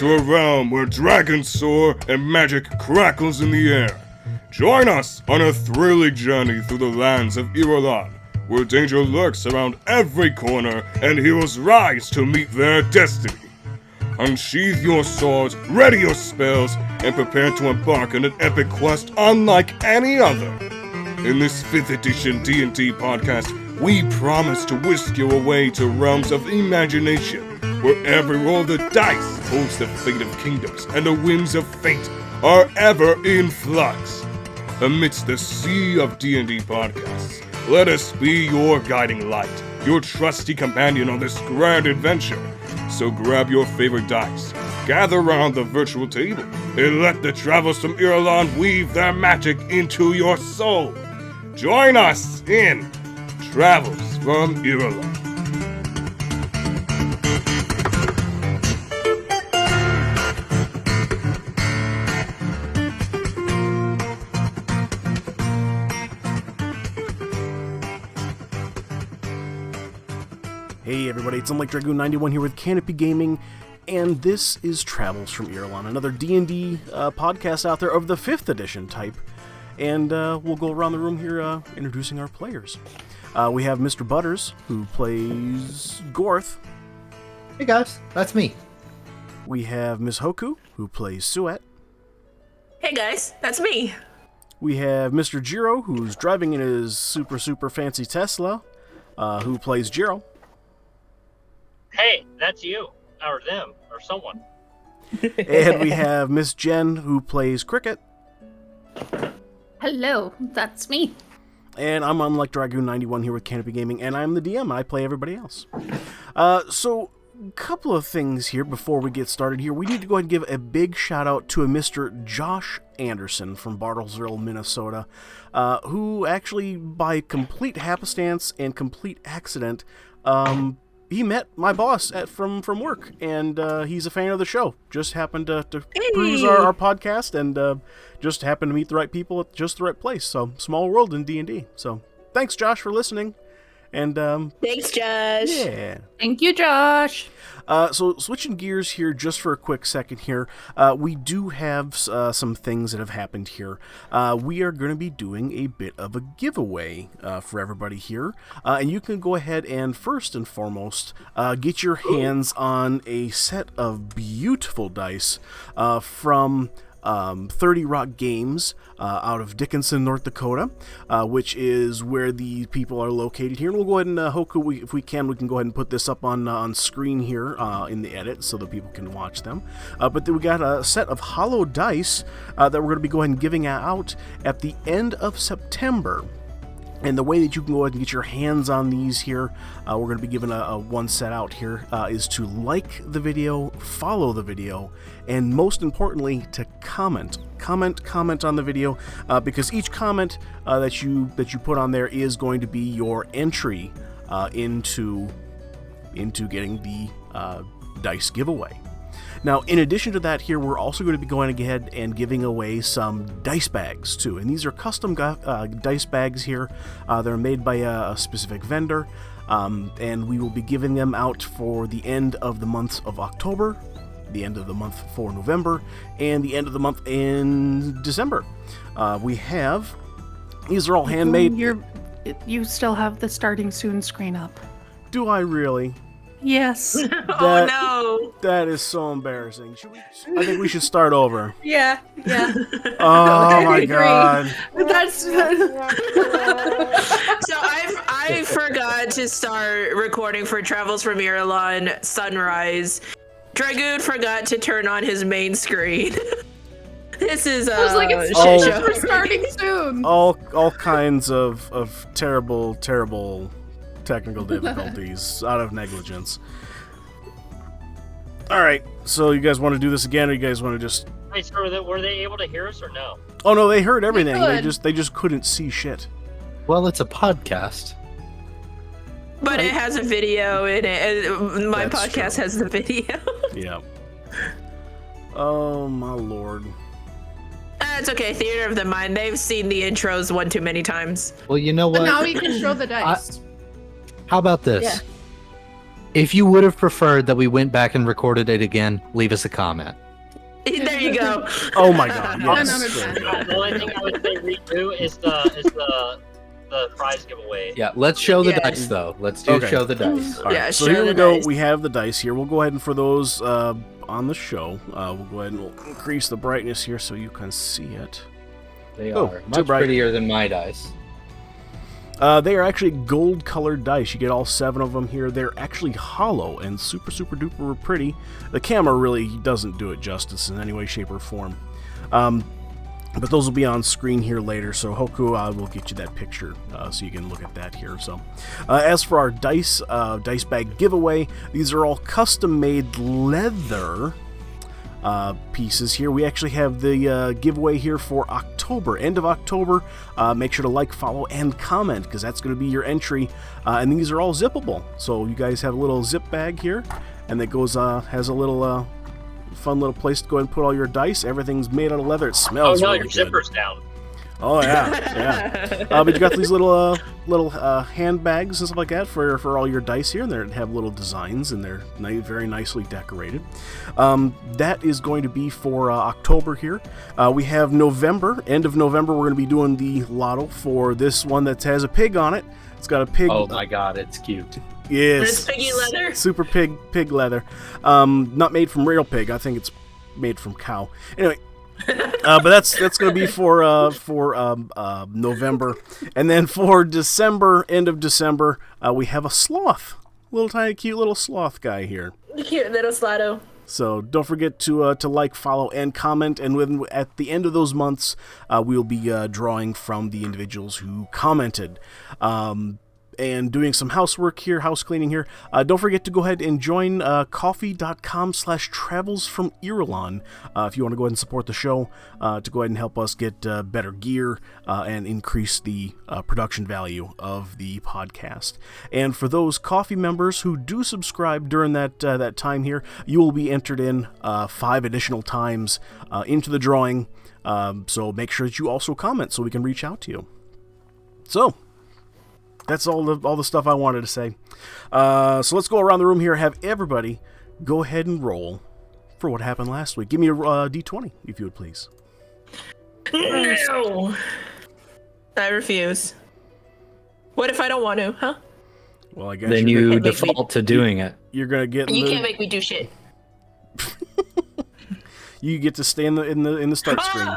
to a realm where dragons soar and magic crackles in the air. Join us on a thrilling journey through the lands of Irulan, where danger lurks around every corner and heroes rise to meet their destiny. Unsheath your swords, ready your spells, and prepare to embark on an epic quest unlike any other. In this 5th edition D&D podcast, we promise to whisk you away to realms of imagination, where every roll of the dice holds the fate of kingdoms and the winds of fate are ever in flux. Amidst the sea of D&D podcasts, let us be your guiding light, your trusty companion on this grand adventure. So grab your favorite dice, gather around the virtual table, and let the Travels from Irulan weave their magic into your soul. Join us in Travels from Irulan. Hey everybody, it's Unlike Dragoon 91 here with Canopy Gaming, and this is Travels from Irulan, another D&D podcast out there of the 5th edition type, and we'll go around the room here introducing our players. We have Mr. Butters, who plays Gorth. Hey guys, that's me. We have Miss Hoku, who plays Suet. Hey guys, that's me. We have Mr. Jiro, who's driving in his super fancy Tesla, who plays Jiro. Hey, that's you, or them, or someone. And we have Miss Jen, who plays Cricket. Hello, that's me. And I'm Unlike Dragoon 91 here with Canopy Gaming, and I'm the DM, and I play everybody else. So, a couple of things here before we get started here. We need to go ahead and give a big shout out to a Mr. Josh Anderson from Bartlesville, Minnesota, who actually, by complete happenstance and complete accident, he met my boss from work, and he's a fan of the show. Just happened to peruse our podcast, and just happened to meet the right people at just the right place. So, small world in D&D. So, thanks, Josh, for listening. And thanks, Josh. Yeah. Thank you, Josh. So switching gears here just for a quick second here, we do have some things that have happened here. We are going to be doing a bit of a giveaway for everybody here, and you can go ahead and first and foremost get your hands on a set of beautiful dice from 30 Rock Games out of Dickinson, North Dakota, which is where the people are located here. And we'll go ahead and, Hoku, if we can go ahead and put this up on screen here in the edit so that people can watch them. But then we got a set of hollow dice that we're going to be going and giving out at the end of September. And the way that you can go ahead and get your hands on these here, we're going to be giving a one set out here, is to like the video, follow the video, and most importantly, to comment on the video, because each comment that you put on there is going to be your entry into getting the dice giveaway. Now, in addition to that here, we're also going to be going ahead and giving away some dice bags, too. And these are custom dice bags here. They're made by a specific vendor, and we will be giving them out for the end of the month of October, the end of the month for November, and the end of the month in December. These are all handmade. You still have the starting soon screen up. Do I really? Yes. Oh no! That is so embarrassing. I think we should start over. Yeah. Oh my god. That's. So I forgot to start recording for Travels from Irulan Sunrise. Dragoon forgot to turn on his main screen. This is I was like, it's shit show. we're starting soon. All kinds of terrible technical difficulties out of negligence. All right, so you guys want to do this again, or you guys want to just? Wait, so were they able to hear us or no? Oh no, they heard everything. They They just couldn't see shit. Well, it's a podcast. But it has a video in it. My That's podcast true. has the video. Yeah. Oh my lord. It's okay. Theater of the mind. They've seen the intros one too many times. Well, you know But what? now we can show the dice. How about this? Yeah. If you would have preferred that we went back and recorded it again, leave us a comment. There you go. Oh my god, yes. The only thing I would say redo is the prize giveaway. Yeah, let's show the Yes. dice though. Let's Okay. show the dice. All right, Yeah, so show here we the go. dice. We have the dice here. We'll go ahead and for those on the show, we'll go ahead and we'll increase the brightness here so you can see it. They Oh, are too much bright. prettier than my dice. They are actually gold-colored dice. You get all 7 of them here. They're actually hollow and super, super duper pretty. The camera really doesn't do it justice in any way, shape, or form. But those will be on screen here later, so Hoku will get you that picture so you can look at that here. So, as for our dice bag giveaway, these are all custom-made leather pieces here. We actually have the giveaway here for October, end of October. Make sure to like, follow, and comment because that's going to be your entry. And these are all zippable, so you guys have a little zip bag here, and that goes has a little fun little place to go ahead and put all your dice. Everything's made out of leather. It Oh smells no, really your good. zipper's down. Oh yeah. But you got these little handbags and stuff like that for all your dice here, and they have little designs, and they're very nicely decorated. That is going to be for October here. We have November, end of November. We're going to be doing the lotto for this one that has a pig on it. It's got a pig. Oh my god, it's cute. Yes. It's piggy leather. Super pig leather. Not made from real pig. I think it's made from cow. Anyway. But that's going to be for November, and then for December, end of December, we have a sloth, little tiny cute little sloth guy here. Cute little Slato. So don't forget to like, follow, and comment. And at the end of those months, we'll be drawing from the individuals who commented. And doing some housework here, house cleaning here. Don't forget to go ahead and join coffee.com/travelsfromirulan if you want to go ahead and support the show, to go ahead and help us get better gear and increase the production value of the podcast. And for those coffee members who do subscribe during that time here, you will be entered in 5 additional times into the drawing. So make sure that you also comment so we can reach out to you. So that's all the stuff I wanted to say. So let's go around the room here. Have everybody go ahead and roll for what happened last week. Give me a D20, if you would please. No. I refuse. What if I don't want to, huh? Well, I guess Then you're you gonna, default to doing it. you're gonna get. You can't make me do shit. You get to stay in the start screen.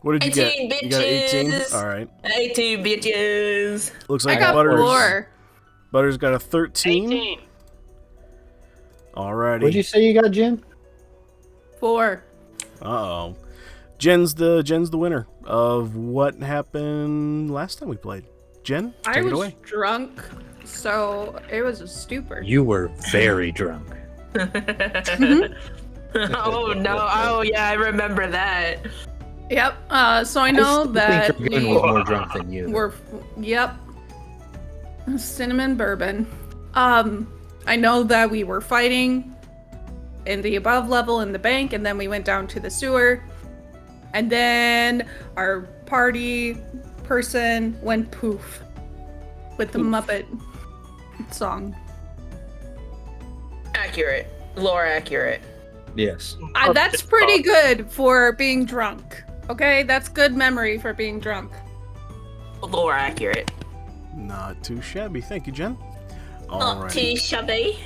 What did you 18 get? You got 18. bitches. All right. 18 bitches. Looks I like got Butters. 4. Butters got a 13. 18. Alrighty. What'd you say you got, Jen? 4. Uh-oh. Jen's the winner of what happened last time we played. Jen, I take it was away. drunk, so it was a stupor. You were very drunk. Oh no. Oh yeah, I remember that. Yep. So I know still that think Dragoon was more drunk than you. Yep. Cinnamon bourbon. I know that we were fighting in the above level in the bank, and then we went down to the sewer, and then our party person went poof with the Muppet song. Accurate. Lore accurate. Yes. That's pretty good for being drunk. Okay, that's good memory for being drunk. Lore accurate. Not too shabby. Thank you, Jen. Not Alright. too shabby.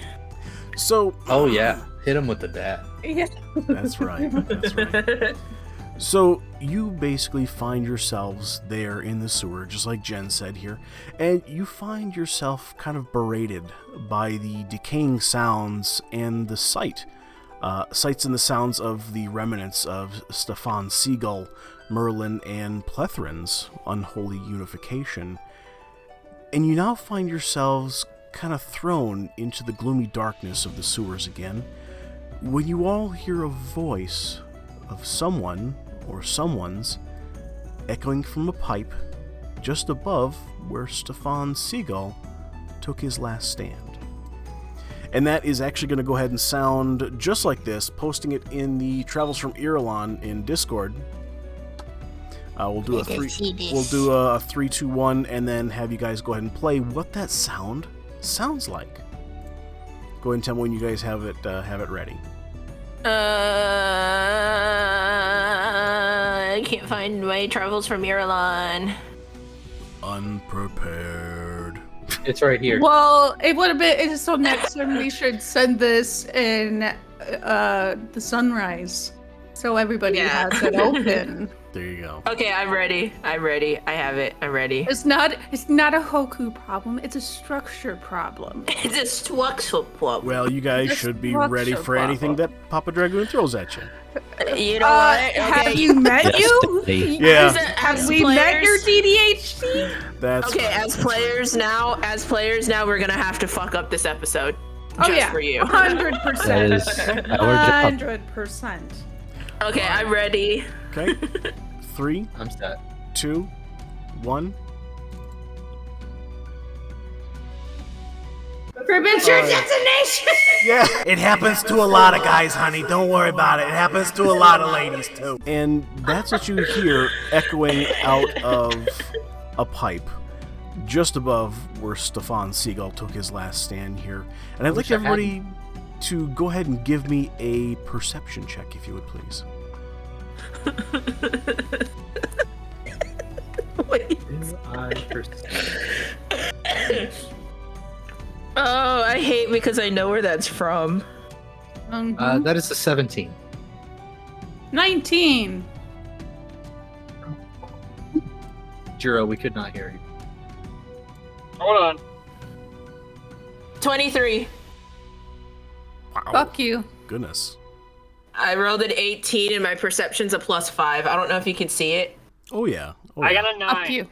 So. Oh yeah, hit him with the bat. Yeah. That's right. That's right. So you basically find yourselves there in the sewer, just like Jen said here, and you find yourself kind of berated by the decaying sounds and the sights and the sounds of the remnants of Stefan Seagull, Merlin, and Plethrin's unholy unification. And you now find yourselves kind of thrown into the gloomy darkness of the sewers again, when you all hear a voice of someone or someone's echoing from a pipe just above where Stefan Seagull took his last stand. And that is actually going to go ahead and sound just like this, posting it in the Travels from Irulan in Discord. We'll do a 3, 2, 1, and then have you guys go ahead and play what that sound sounds like. Go ahead and tell me when you guys have it ready. I can't find my travels from Irulan. Unprepared. It's right here. Well, it would have been so next time we should send this in the sunrise, so everybody has it open. There you go. Okay, I'm ready. I have it. I'm ready. It's not a Hoku problem. It's a structure problem. It's a structural problem. Well, you guys It's should be structure ready for anything that Papa Dragoon throws at you. You know what? Okay. Have you met you? Yeah. Have we met your DDHD? That's Okay, fine. as players now, we're gonna have to fuck up this episode. Oh Just yeah, for you. 100%. That is our job. 100%. Okay, I'm ready. Okay. 3, I'm set. 2, 1. Premature detonation! Yeah. It happens to a lot of guys, honey. Don't worry about it. It happens to a lot of ladies, too. And that's what you hear echoing out of a pipe just above where Stefan Seagull took his last stand here. And I'd like everybody to go ahead and give me a perception check, if you would please. Wait. Oh, I hate because I know where that's from. That is a 17. 19. Jiro, we could not hear you. Hold on. 23. Wow. Fuck you. Goodness. I rolled an 18 and my perception's a +5. I don't know if you can see it. Oh, yeah. Oh, I yeah. got a 9. Fuck you.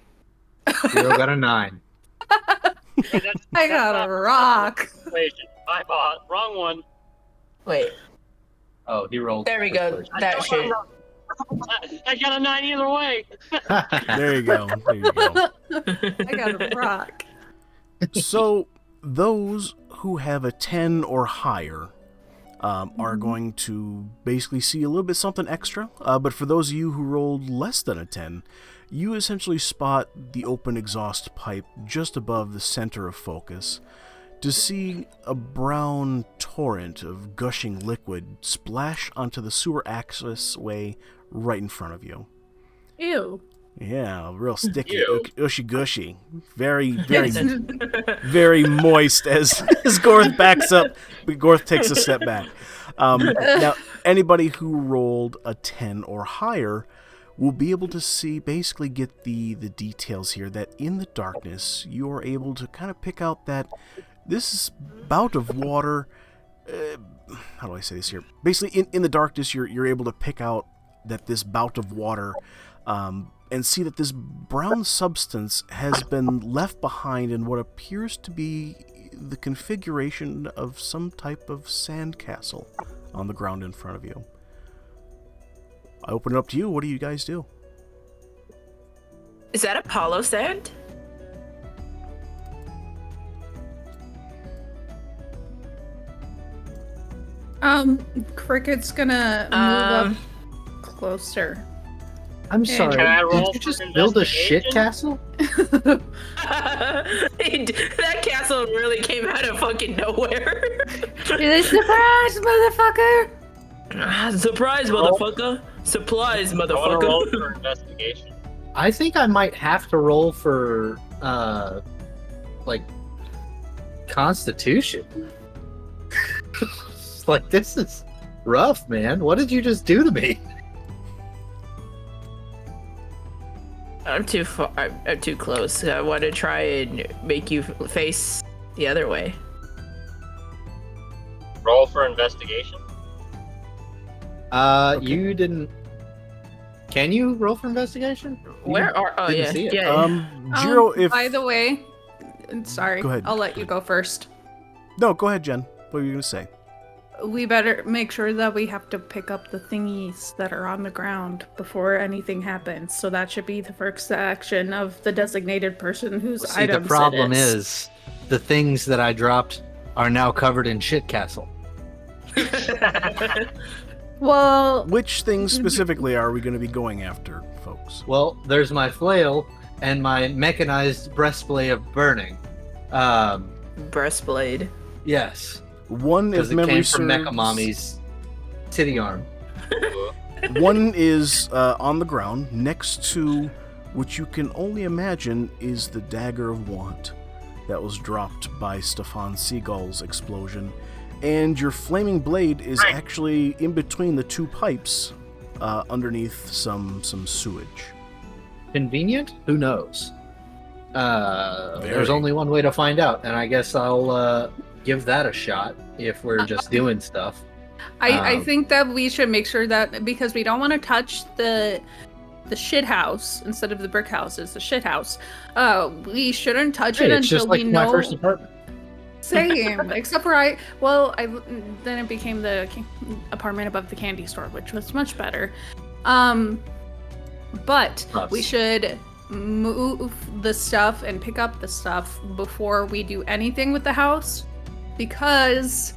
Jiro got a 9. I got a rock. Equation. I bought. Wrong one. Wait, Oh, he rolled. there we go. That shit. I got a 9 either way. There you go. There you go. I got a rock. So, those who have a 10 or higher are going to basically see a little bit something extra. But for those of you who rolled less than a 10, you essentially spot the open exhaust pipe just above the center of focus to see a brown torrent of gushing liquid splash onto the sewer access way right in front of you. Ew. Yeah, real sticky, Ew. ushy gushy, very, very, very moist. As Gorth backs up, Gorth takes a step back. Now, anybody who rolled a 10 or higher will be able to see, basically get the details here. That in the darkness, you are able to kind of pick out that this bout of water. How do I say this here? Basically, in the darkness, you're able to pick out that this bout of water. And see that this brown substance has been left behind in what appears to be the configuration of some type of sandcastle on the ground in front of you. I open it up to you. What do you guys do? Is that Apollo sand? Cricket's gonna move up closer. I'm sorry. Can I roll Did you just for build a shit investigation? castle? That castle really came out of fucking nowhere. Surprise, motherfucker! Surprise, motherfucker. Supplies, I want to roll motherfucker. for investigation. I think I might have to roll for, like, Constitution. Like, this is rough, man. What did you just do to me? I'm too far. I'm too close. I want to try and make you face the other way. Roll for investigation. Okay. You didn't... Can you roll for investigation? Where are? Oh didn't yeah, see it. yeah. Jiro, if By the way, sorry, Go ahead. I'll let you go first. no, go ahead, Jen. What were you gonna say? We better make sure that we have to pick up the thingies that are on the ground before anything happens. So that should be the first action of the designated person whose See, items the problem it is, the things that I dropped are now covered in shit castle. Well, Which things specifically are we going to be going after, folks? Well, there's my flail and my mechanized breastplate of burning. Breastblade. Yes. One, if Because it memory came serves, from Mecha Mommy's titty arm. one is on the ground next to what you can only imagine is the dagger of want that was dropped by Stefan Seagull's explosion. And your flaming blade is actually in between the two pipes underneath some sewage. Convenient? Who knows? There's Very. only one way to find out, and I guess I'll give that a shot if we're just doing stuff. I think that we should make sure that, because we don't want to touch the shit house instead of the brick house, it's the shit house. We shouldn't touch it It's until just like we my know. first apartment. Same, except for then it became the apartment above the candy store, which was much better. But we should move the stuff and pick up the stuff before we do anything with the house, because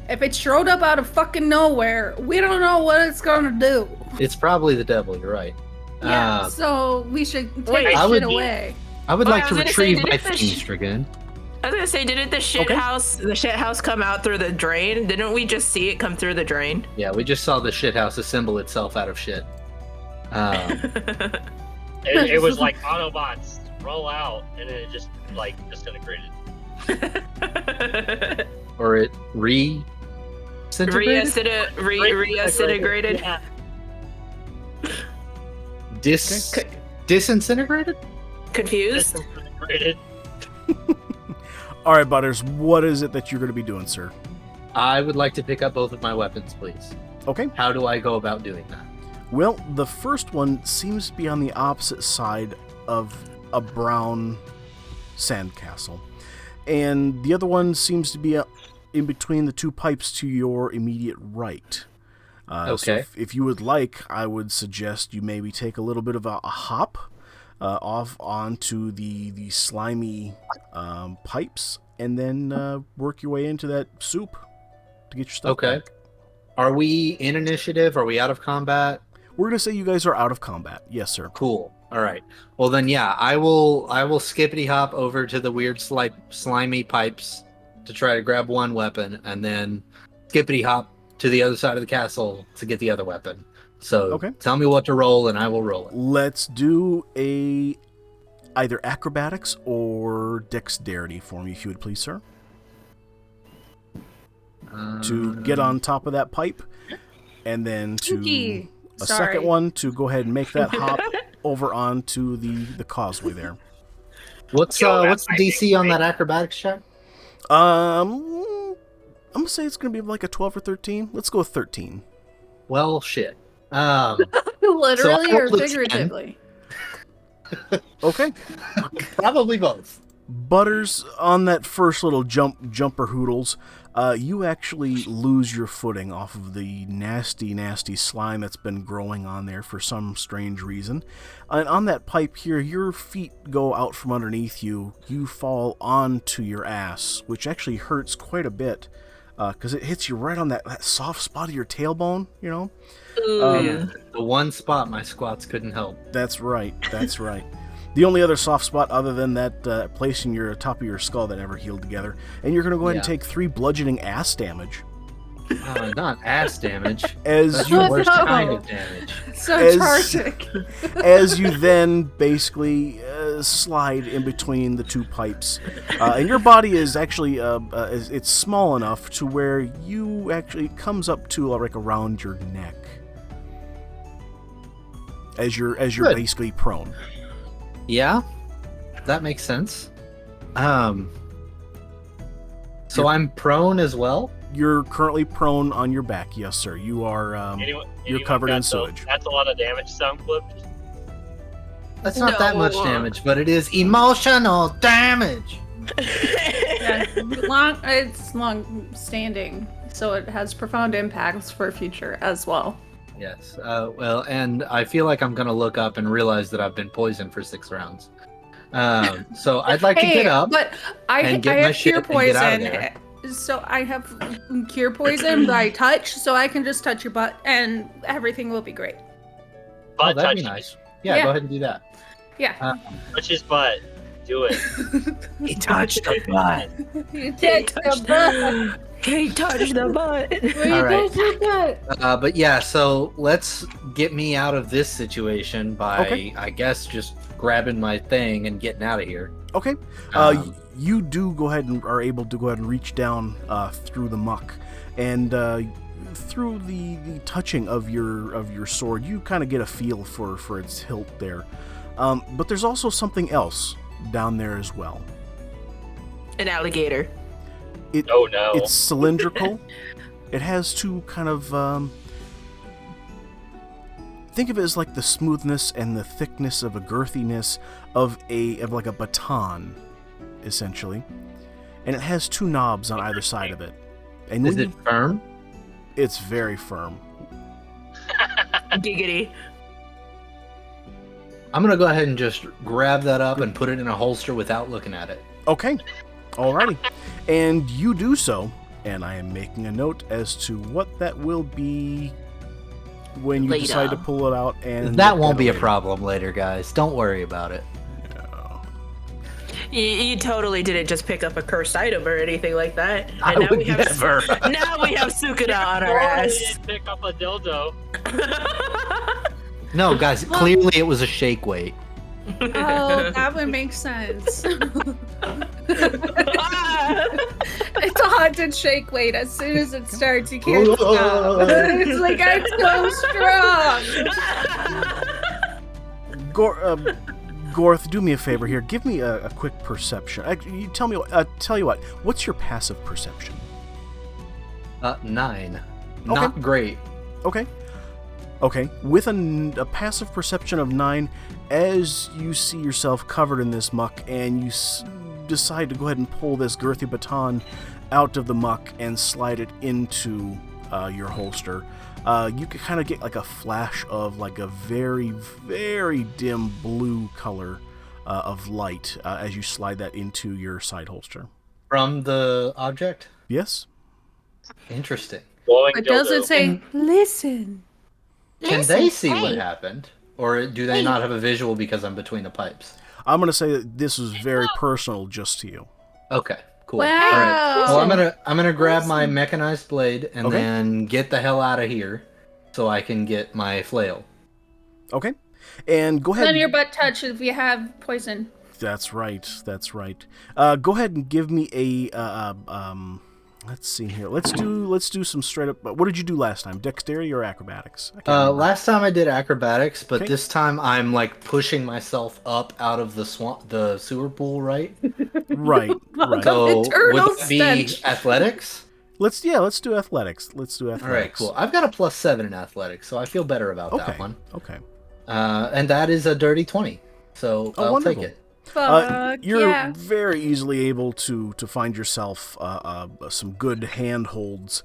if it showed up out of fucking nowhere, we don't know what it's gonna do. It's probably the devil, you're right. Yeah, so we should take Wait, that I shit would- away. I would Well, like I to was gonna say, retrieve my didn't the things, Dragoon. I was gonna say, didn't the shit house come out through the drain? Didn't we just see it come through the drain? Yeah, we just saw the shit house assemble itself out of shit. It was like Autobots roll out, and then it just like disintegrated. Or it Reintegrated? Yeah. Disintegrated? Confused? Disintegrated. All right, Butters, what is it that you're going to be doing, sir? I would like to pick up both of my weapons, please. Okay. How do I go about doing that? Well, the first one seems to be on the opposite side of a brown sandcastle. And the other one seems to be in between the two pipes to your immediate right. Okay. So if you would like, I would suggest you maybe take a little bit of a hop off onto the slimy pipes, and then work your way into that soup to get your stuff Okay. back. Are we in initiative? Are we out of combat? We're going to say you guys are out of combat. Yes, sir. Cool. All right. Well then, yeah, I will skippity hop over to the weird slimy pipes to try to grab one weapon, and then skippity hop to the other side of the castle to get the other weapon. So Okay. tell me what to roll, and I will roll it. Let's do either acrobatics or dexterity for me, if you would please, sir. To get on top of that pipe, and then to Pinky. a Sorry. second one to go ahead and make that hop over onto the causeway there. What's Yo, the that's my DC on that acrobatics check? I'm gonna say it's gonna be like a 12 or 13. Let's go with 13. Well, shit. Literally So I or rolled a 10. figuratively? Okay. Probably both. Butters, on that first little jumper hoodles, you actually lose your footing off of the nasty slime that's been growing on there for some strange reason. And on that pipe here, your feet go out from underneath you. You fall onto your ass, which actually hurts quite a bit because it hits you right on that soft spot of your tailbone, you know? The one spot my squats couldn't help. That's right. That's right. The only other soft spot other than that place in your top of your skull that never healed together. And you're going to go ahead and Yeah. take 3 bludgeoning ass damage. Not ass damage. As That's you the worst No. kind of damage. So As- tragic. as you then basically slide in between the two pipes. And your body is actually it's small enough to where you actually it comes up to like around your neck. As you're Good. basically prone. Yeah, that makes sense. So I'm prone as well. You're currently prone on your back, yes, sir. You are. Anyone covered in got those? sewage. That's a lot of damage sound clipped. That's not that much No. damage, but it is emotional damage. Yeah, it's long standing, so it has profound impacts for future as well. Yes. Well, and I feel like I'm gonna look up and realize that I've been poisoned for 6 rounds. So I'd like to get up. But I and get have my shit cure and get out of poison. there. So I have cure poison by touch, so I can just touch your butt and everything will be great. Oh, Butt that'd be touch, nice. Yeah, Yeah. go ahead and do that. Yeah. touch his butt. do it. He touched the butt. You touched the butt. He touched the butt. All right. touched the butt. But yeah, so let's get me out of this situation by, Okay. I guess, just grabbing my thing and getting out of here. Okay. Um, You do go ahead and are able to go ahead and reach down through the muck, and through the touching of your sword, you kind of get a feel for its hilt there. But there's also something else down there as well. An alligator. Oh no. It's cylindrical. It has two kind of think of it as like the smoothness and the thickness of a girthiness of like a baton, essentially. And it has two knobs on either side of it. And Is when it firm? it's very firm. Giggity. I'm gonna go ahead and just grab that up and put it in a holster without looking at it. Okay. Alrighty. And you do so, and I am making a note as to what that will be when you Later. decide to pull it out. And That look won't at be it a later. problem later, guys. Don't worry about it. No. You totally didn't just pick up a cursed item or anything like that. I And now would we have never. now we have Sukuna on our Oh, you ass. didn't pick up a dildo. No, guys, clearly it was a shake weight. Oh, that would make sense. Ah! It's a haunted shake weight. As soon as it starts, you can't stop. It's like, I'm so strong. Gorth, do me a favor here. Give me a quick perception. You tell me. Tell you what. What's your passive perception? 9. Not great. Okay. Okay. With a passive perception of 9, as you see yourself covered in this muck, and you decide to go ahead and pull this girthy baton out of the muck and slide it into your holster, you can kind of get like a flash of like a very, very dim blue color of light as you slide that into your side holster. From the object? Yes? Interesting. Glowing But does dildo. it say, listen? Can they see what happened? Or do they not have a visual because I'm between the pipes? I'm going to say that this is very personal just to you. Okay, cool. Wow. All right. Well, I'm gonna grab my mechanized blade and Okay. then get the hell out of here so I can get my flail. Okay? And go ahead. Then your butt touch if you have poison. That's right. That's right. Go ahead and give me a let's see here. Let's do some straight up. What did you do last time? Dexterity or acrobatics? I can't remember. Last time I did acrobatics, but Okay. this time I'm like pushing myself up out of the sewer pool, right? Right. Right. So Eternal would that be stench. athletics? Let's do athletics. Let's do athletics. All right, cool. I've got a +7 in athletics, so I feel better about Okay. that one. Okay. And that is a dirty 20, so Oh, I'll wonderful. take it. Fuck You're yeah. very easily able to find yourself some good handholds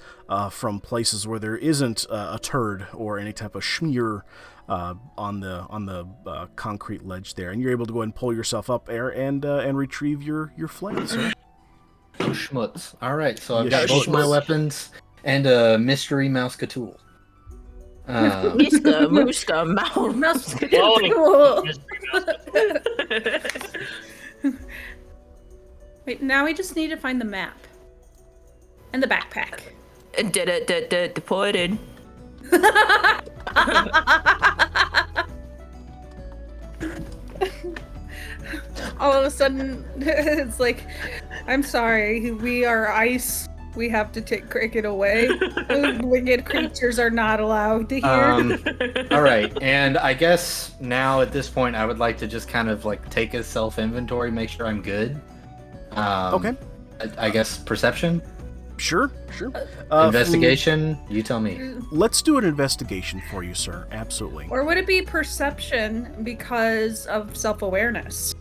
from places where there isn't a turd or any type of schmear on the concrete ledge there, and you're able to go ahead and pull yourself up there and retrieve your flail. Sir. Oh, schmutz. All right, so I've Yeah, got both my schmutz. weapons and a mystery mouse tool. Miska, Muska, Mouse. Mouse- Glowing Cool. mystery mouse. Wait, now we just need to find the map. And the backpack. Pour it in. All of a sudden, it's like, I'm sorry, we are ice. We have to take Cricket away. Winged creatures are not allowed to hear. All right, and I guess now at this point I would like to just kind of like take a self-inventory, make sure I'm good. Okay. I guess perception, Sure. investigation. You tell me. Let's do an investigation for you, sir. Absolutely. Or would it be perception because of self-awareness?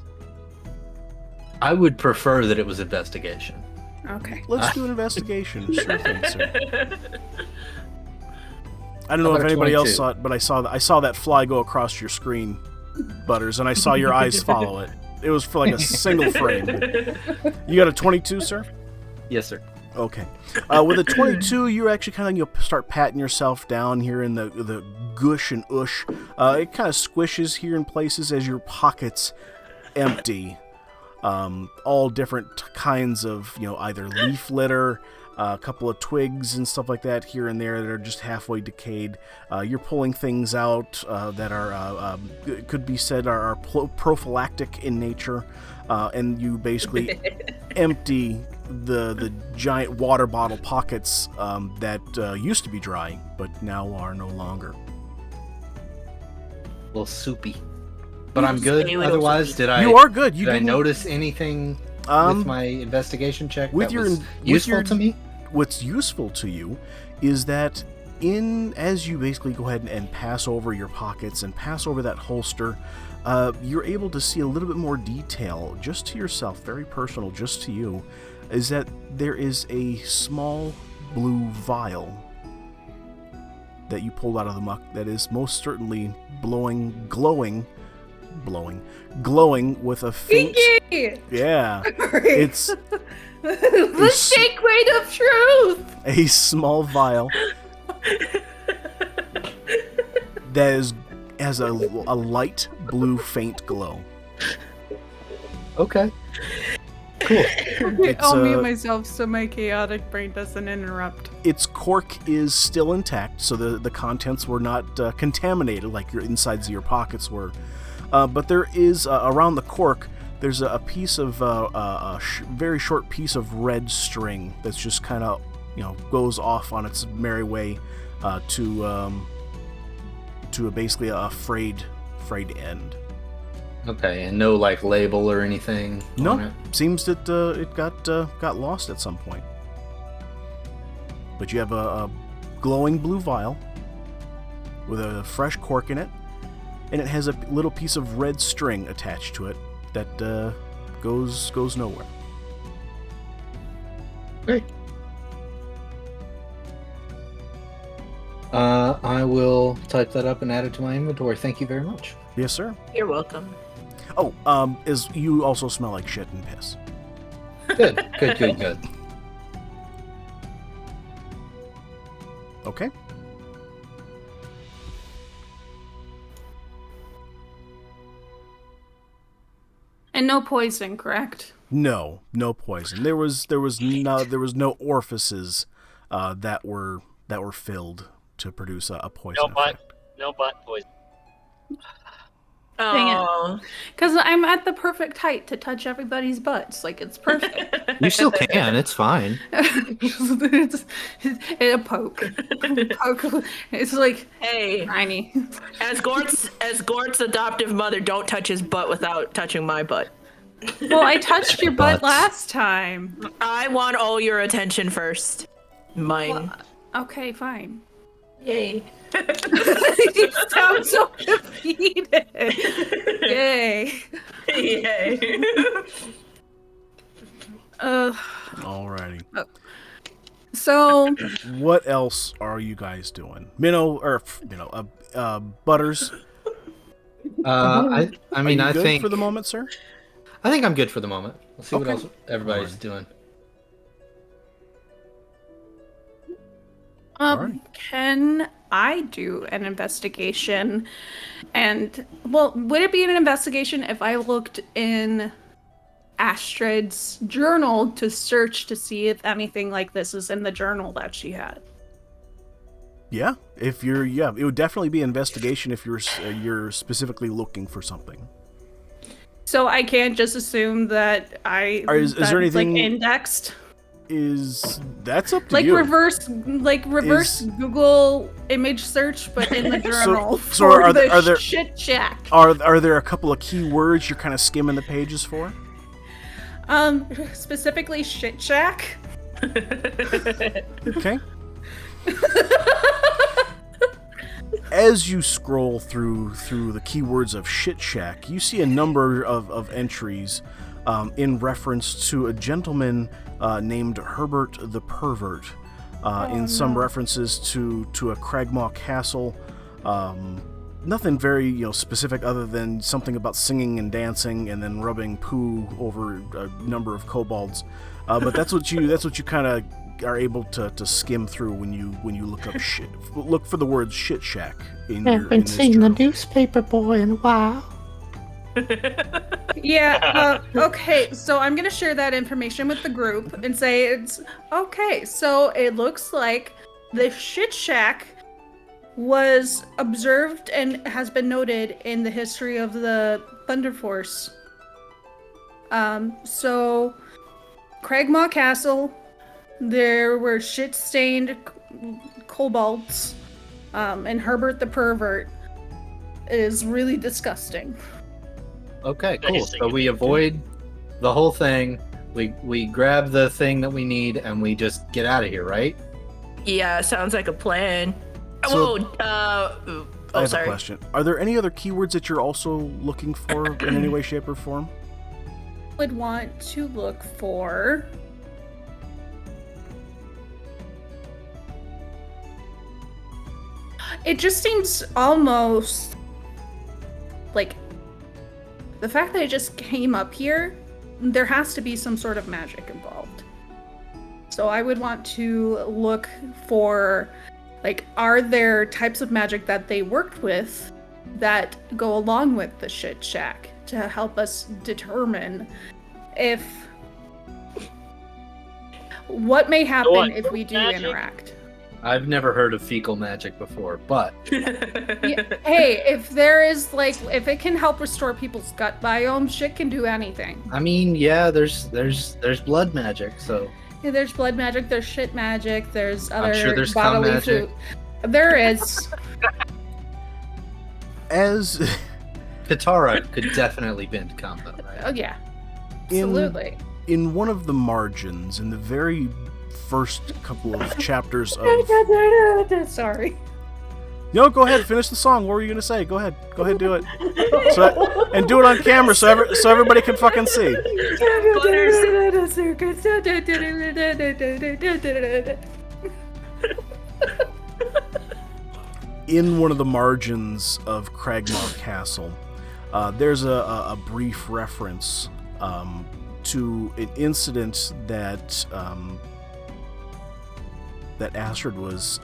I would prefer that it was investigation. Okay. Let's do an investigation. Sure thing, sir. I don't know How if about a anybody else 22? saw it, but I saw that fly go across your screen, Butters, and I saw your eyes follow it. It was for like a single frame. You got a 22, sir? Yes, sir. Okay. With a 22, you actually kind of start patting yourself down here in the gush and ush. It kind of squishes here in places as your pockets empty. all different kinds of, either leaf litter, a couple of twigs and stuff like that here and there that are just halfway decayed. You're pulling things out that are could be said are prophylactic in nature, and you basically empty the giant water bottle pockets that used to be dry but now are no longer. A little soupy. But I'm good. Otherwise, You are good. Did I notice anything with my investigation check with that your was useful to me? What's useful to you is that as you basically go ahead and pass over your pockets and pass over that holster, you're able to see a little bit more detail just to yourself, very personal, just to you, is that there is a small blue vial that you pulled out of the muck that is most certainly glowing with a faint... Pinky! Yeah. It's... The sacred of truth! A small vial that has a light blue faint glow. Okay. Cool. I'll mute myself so my chaotic brain doesn't interrupt. Its cork is still intact, so the contents were not contaminated like your insides of your pockets were. But there is, around the cork, there's a piece of, very short piece of red string that's just kind of, goes off on its merry way to basically a frayed end. Okay, and no label or anything. No, on it? Seems that it got lost at some point. But you have a glowing blue vial with a fresh cork in it, and it has a little piece of red string attached to it that goes nowhere. Great. I will type that up and add it to my inventory. Thank you very much. Yes, sir. You're welcome. Oh, is you also smell like shit and piss. Good. Okay. And no poison, correct? No poison. There was no orifices that were filled to produce a poison effect. No butt poison. Dang it. Because I'm at the perfect height to touch everybody's butts. It's perfect. You still can. It's fine. it's a poke. It's hey, tiny. As Gort's adoptive mother, don't touch his butt without touching my butt. Well, I touched your butt last time. I want all your attention first. Mine. Well, okay, fine. Yay. You sound so defeated. Yay. Yay. Alrighty. So. What else are you guys doing? Butters. I mean, I think for the moment, sir. I think I'm good for the moment. Let's see what Okay. else everybody's doing. Can I do an investigation? And, would it be an investigation if I looked in Astrid's journal to search to see if anything like this is in the journal that she had? Yeah, it would definitely be an investigation if you're specifically looking for something. So I can't just assume that Is there anything indexed? That's up to you. Reverse Google image search, but in the journal so for are the there shit shack. Are there a couple of keywords you're kind of skimming the pages for? Specifically shit shack. Okay. As you scroll through the keywords of shit shack, you see a number of entries in reference to a gentleman named Herbert the Pervert, some references to a Cragmaw castle. Nothing very specific other than something about singing and dancing and then rubbing poo over a number of kobolds. But that's what you kind of are able to skim through when you look up shit. Look for the word shit shack in I haven't seen the newspaper boy in a while. Yeah, okay, so I'm gonna share that information with the group and say it's okay. So it looks like the shit shack was observed and has been noted in the history of the Thunder Force. So Cragmaw Castle, there were shit-stained kobolds, and Herbert the Pervert is really disgusting. Okay, cool. Nice. So we avoid the whole thing. We grab the thing that we need and we just get out of here, right? Yeah, sounds like a plan. So- I have sorry. a question. Are there any other keywords that you're also looking for in any way, shape, or form? Would want to look for it just seems almost like the fact that it just came up here, there has to be some sort of magic involved. So I would want to look for, like, are there types of magic that they worked with that go along with the shit shack to help us determine if what may happen what, if we do magic? interact. I've never heard of fecal magic before, but Yeah, hey, if there is, like, if it can help restore people's gut biome, shit can do anything. I mean, yeah, there's blood magic, so Yeah, there's blood magic, there's shit magic, there's other sure there's cum bodily magic. food. There is. As Katara could definitely bend combo, right? Oh yeah, in absolutely. in one of the margins, in the very first couple of chapters of Sorry. No, go ahead, finish the song. What were you gonna say? Go ahead, do it. And do it on camera so everybody can fucking see. In one of the margins of Cragmaw Castle, there's a brief reference to an incident that that Astrid was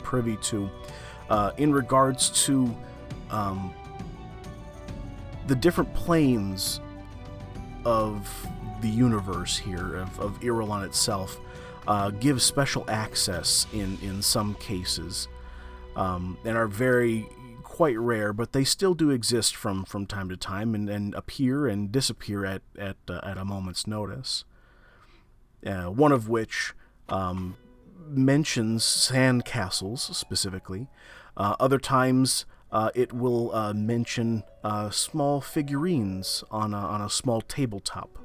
privy to in regards to the different planes of the universe here, of Irulan itself, give special access in some cases, and are quite rare, but they still do exist from time to time and appear and disappear at a moment's notice. One of which mentions sand castles specifically. Other times it will mention small figurines on a small tabletop.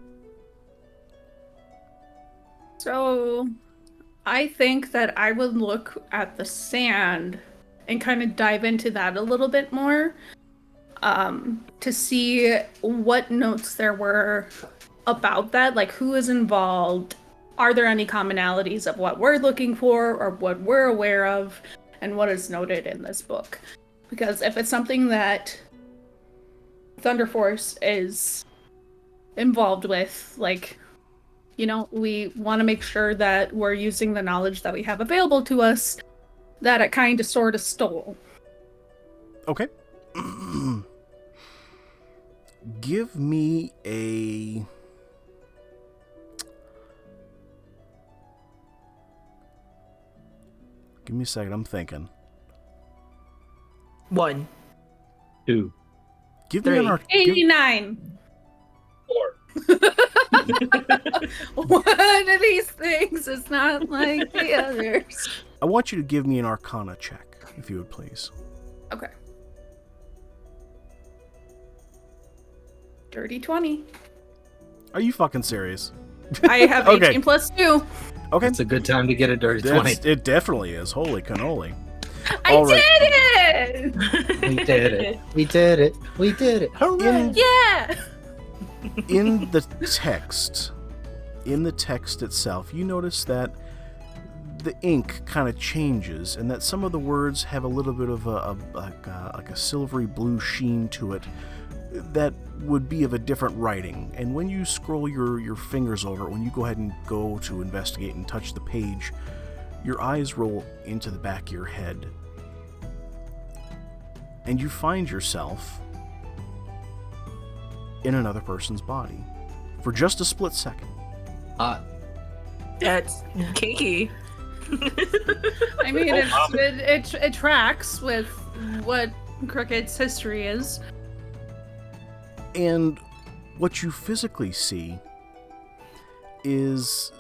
So, I think that I would look at the sand and kind of dive into that a little bit more, to see what notes there were about that, like who is involved, are there any commonalities of what we're looking for or what we're aware of, and what is noted in this book. Because if it's something that Thunder Force is involved with, like, you know, we want to make sure that we're using the knowledge that we have available to us that it kind of sort of stole. Okay. Give me a... Give me a second, I'm thinking. 1. 2. Give me an 89! 4. One of these things is not like the others. I want you to give me an Arcana check, if you would please. Okay. Dirty 20. Are you fucking serious? I have Okay. 18 plus 2. Okay. It's a good time to get a dirty 20. It definitely is. Holy cannoli. I All right. did it! We did it. We did it. We did it. Hooray! Yeah! In the text itself, you notice that the ink kind of changes, and that some of the words have a little bit of like a silvery blue sheen to it that would be of a different writing. And when you scroll your fingers over it, when you go ahead and go to investigate and touch the page, your eyes roll into the back of your head, and you find yourself in another person's body for just a split second. That's kinky. I mean, it tracks with what Crooked's history is. And what you physically see is,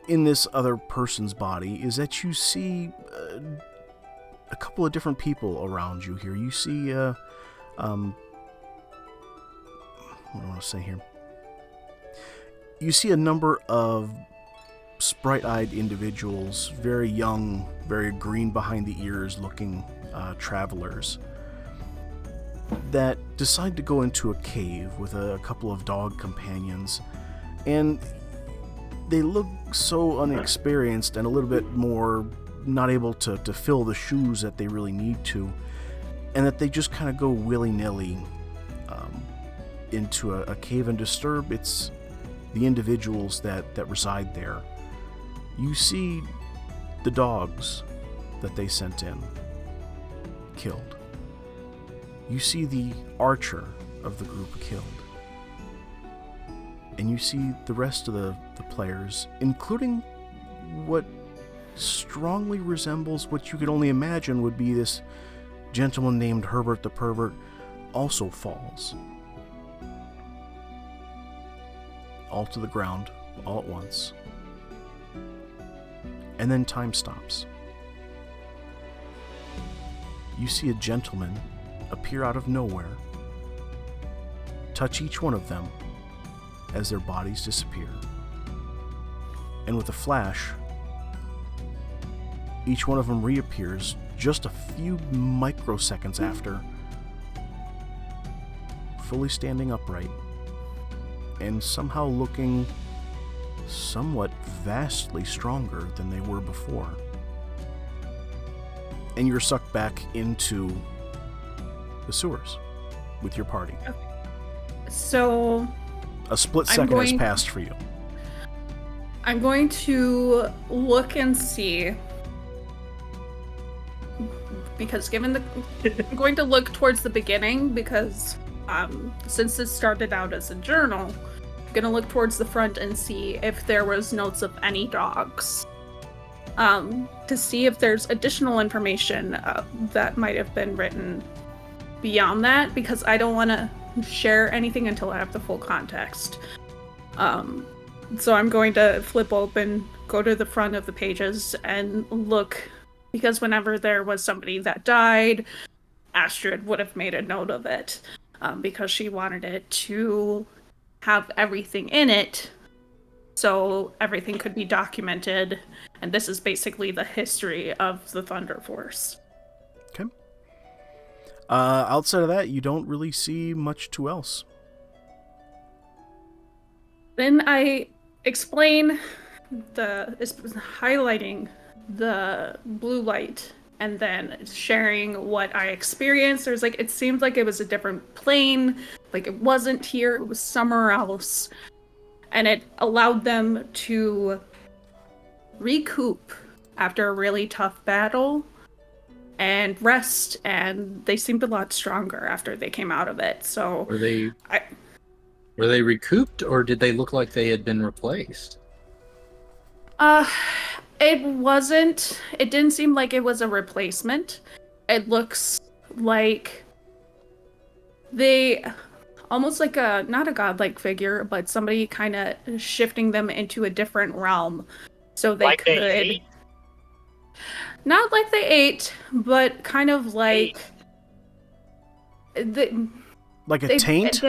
in this other person's body, is that you see a couple of different people around you here. You see, what do I want to say here? You see a number of sprite-eyed individuals, very young, very green behind the ears looking travelers, that decide to go into a cave with a couple of dog companions, and they look so unexperienced and a little bit more not able to fill the shoes that they really need to, and that they just kind of go willy-nilly into a cave and disturb the individuals that reside there. You see the dogs that they sent in killed. You see the archer of the group killed. And you see the rest of the players, including what strongly resembles what you could only imagine would be this gentleman named Herbert the Pervert, also falls. All to the ground, all at once. And then time stops. You see a gentleman appear out of nowhere, touch each one of them as their bodies disappear. And with a flash, each one of them reappears just a few microseconds after, fully standing upright, and somehow looking somewhat vastly stronger than they were before. And you're sucked back into the sewers with your party. So a split second has passed for you. I'm going to look and see, because I'm going to look towards the beginning, because since this started out as a journal, I'm going to look towards the front and see if there was notes of any dogs, to see if there's additional information that might have been written beyond that, because I don't want to share anything until I have the full context. So I'm going to flip open, go to the front of the pages, and look, because whenever there was somebody that died, Astrid would have made a note of it, because she wanted it to have everything in it, so everything could be documented, and this is basically the history of the Thunder Force. Okay. Outside of that, you don't really see much to else. Then I explain highlighting the blue light and then sharing what I experienced. There's it seemed like it was a different plane, like it wasn't here, it was somewhere else. And it allowed them to recoup after a really tough battle and rest, and they seemed a lot stronger after they came out of it. So were they recouped, or did they look like they had been replaced? It didn't seem like it was a replacement. It looks like they almost like not a godlike figure, but somebody kind of shifting them into a different realm, so they like could they ate? Not like they ate, but kind of like like a taint.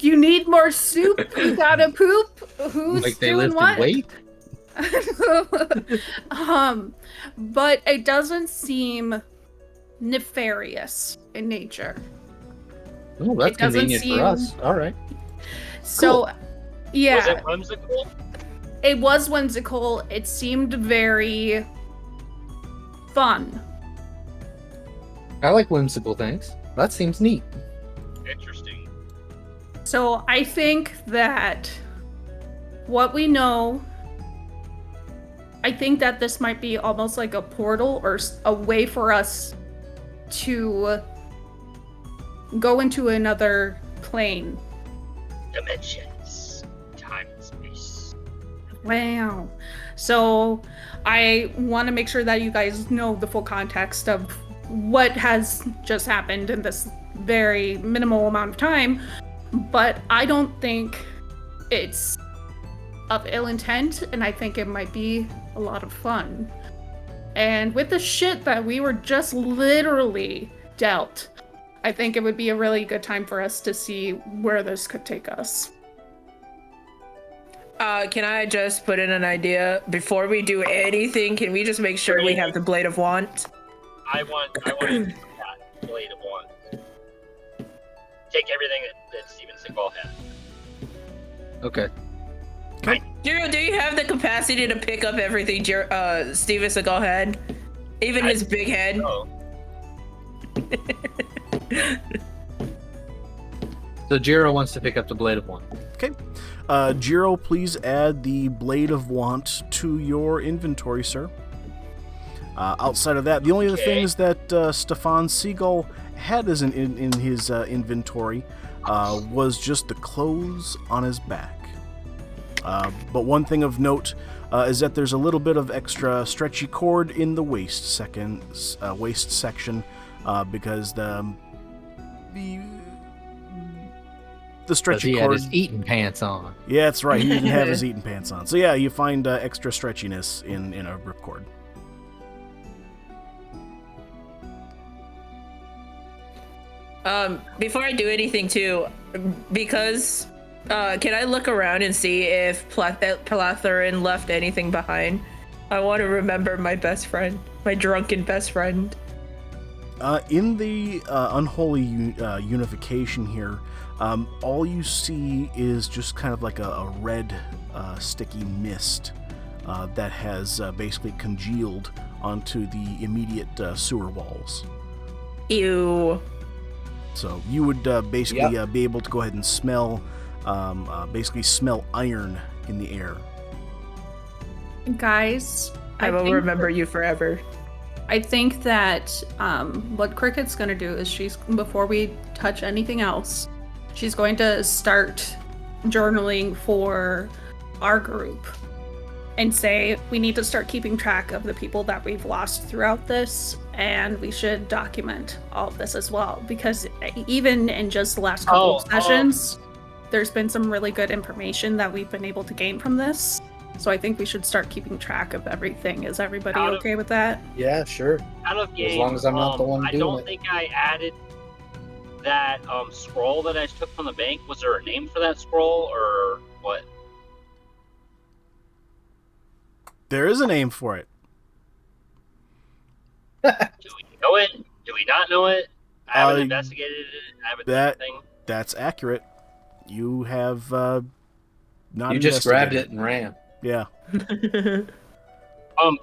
You need more soup. You gotta poop. Who's like they doing lifted what? weight? But it doesn't seem nefarious in nature. Oh, that's It doesn't convenient seem- for us. All right. So, yeah, Was it whimsical? it was whimsical. It seemed very fun. I like whimsical things. That seems neat. Interesting. So I think that what we know, I think that this might be almost like a portal or a way for us to go into another plane. Dimensions, time and space. Wow. So I want to make sure that you guys know the full context of what has just happened in this very minimal amount of time, but I don't think it's of ill intent, and I think it might be a lot of fun. And with the shit that we were just literally dealt, I think it would be a really good time for us to see where this could take us. Can I just put in an idea? Before we do anything, can we just make sure we have the Blade of Want? I want that Blade of Want. Take everything that Steven Seagal had. Okay. Jiro, do you have the capacity to pick up everything Steven Seagal had? Even his big head? No. So Jiro wants to pick up the Blade of Want. Okay. Jiro, please add the Blade of Want to your inventory, sir. Outside of that, the only other things that Stefan Seagal had as in his inventory was just the clothes on his back. But one thing of note is that there's a little bit of extra stretchy cord in the waist section because the stretchy He cord. had his eating pants on. Yeah, that's right. He didn't have his eating pants on. So yeah, you find extra stretchiness in a ripcord. Before I do anything too, because can I look around and see if Palatherin left anything behind? I want to remember my best friend, my drunken best friend. In the unholy unification here, all you see is just kind of like a red sticky mist that has basically congealed onto the immediate sewer walls. Ew. So you would basically be able to go ahead and smell, basically smell iron in the air. Guys, I will remember you forever. I think that what Cricket's going to do is before we touch anything else, she's going to start journaling for our group and say we need to start keeping track of the people that we've lost throughout this, and we should document all of this as well, because even in just the last couple of sessions, there's been some really good information that we've been able to gain from this. So I think we should start keeping track of everything. Is everybody okay with that? Yeah, sure. Out of game, As long as I'm not the one doing it. I don't think I added that scroll that I took from the bank. Was there a name for that scroll or what? There is a name for it. Do we know it? Do we not know it? I haven't investigated it. I haven't done anything. That's accurate. You have not. You just grabbed it and ran. Yeah.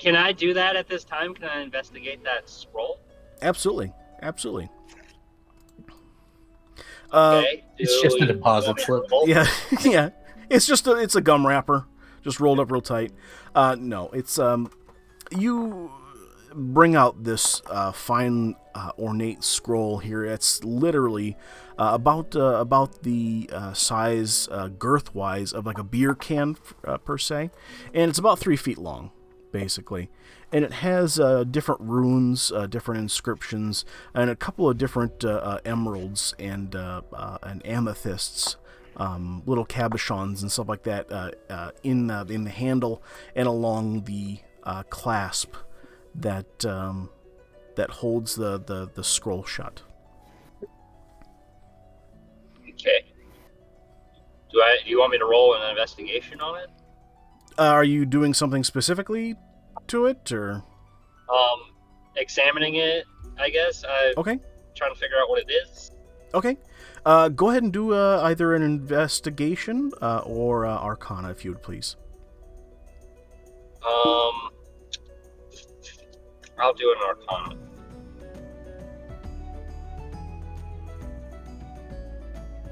Can I do that at this time? Can I investigate that scroll? Absolutely. Absolutely. Okay. It's just a deposit slip. Yeah. Yeah. It's a gum wrapper, just rolled up real tight. No, it's you bring out this fine ornate scroll here. It's literally about the size girth-wise of like a beer can per se, and it's about 3 feet long, basically. And it has different runes, different inscriptions, and a couple of different emeralds and amethysts, little cabochons and stuff like that in the handle and along the clasp that holds the scroll shut. Okay. Do you want me to roll an investigation on it? Are you doing something specifically to it, or? Examining it, I guess. Okay. Trying to figure out what it is. Okay. Go ahead and do either an investigation or Arcana, if you would please. I'll do an Arcana.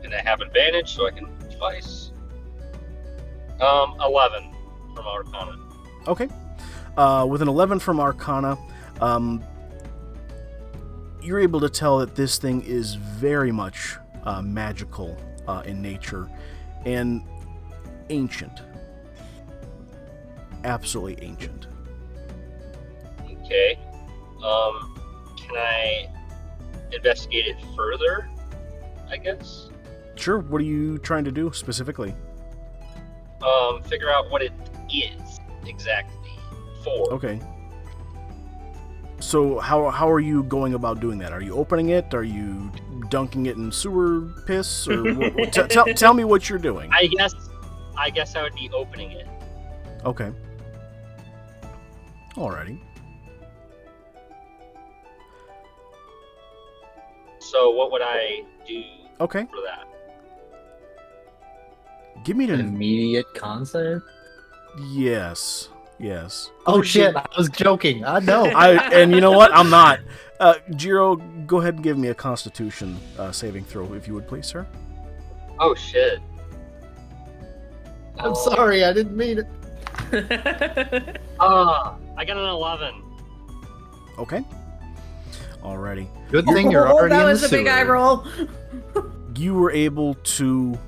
And I have advantage, so I can twice. 11 from Arcana. Okay. With an 11 from Arcana, you're able to tell that this thing is very much magical in nature and ancient. Absolutely ancient. Okay. Can I investigate it further, I guess? Sure. What are you trying to do specifically? Figure out what it is exactly for. Okay. So how are you going about doing that? Are you opening it? Are you dunking it in sewer piss? Or tell me what you're doing. I guess I would be opening it. Okay. Alrighty. So what would I do Okay. for that? Give me An an immediate concert? yes. Oh shit, I was joking. I know. And you know what? I'm not. Jiro, go ahead and give me a Constitution saving throw, if you would, please, sir. Oh shit. I'm sorry, I didn't mean it. I got an 11. Okay. Alrighty. Good thing you're Oh, already that in was the a big eye sewer. roll. You were able to.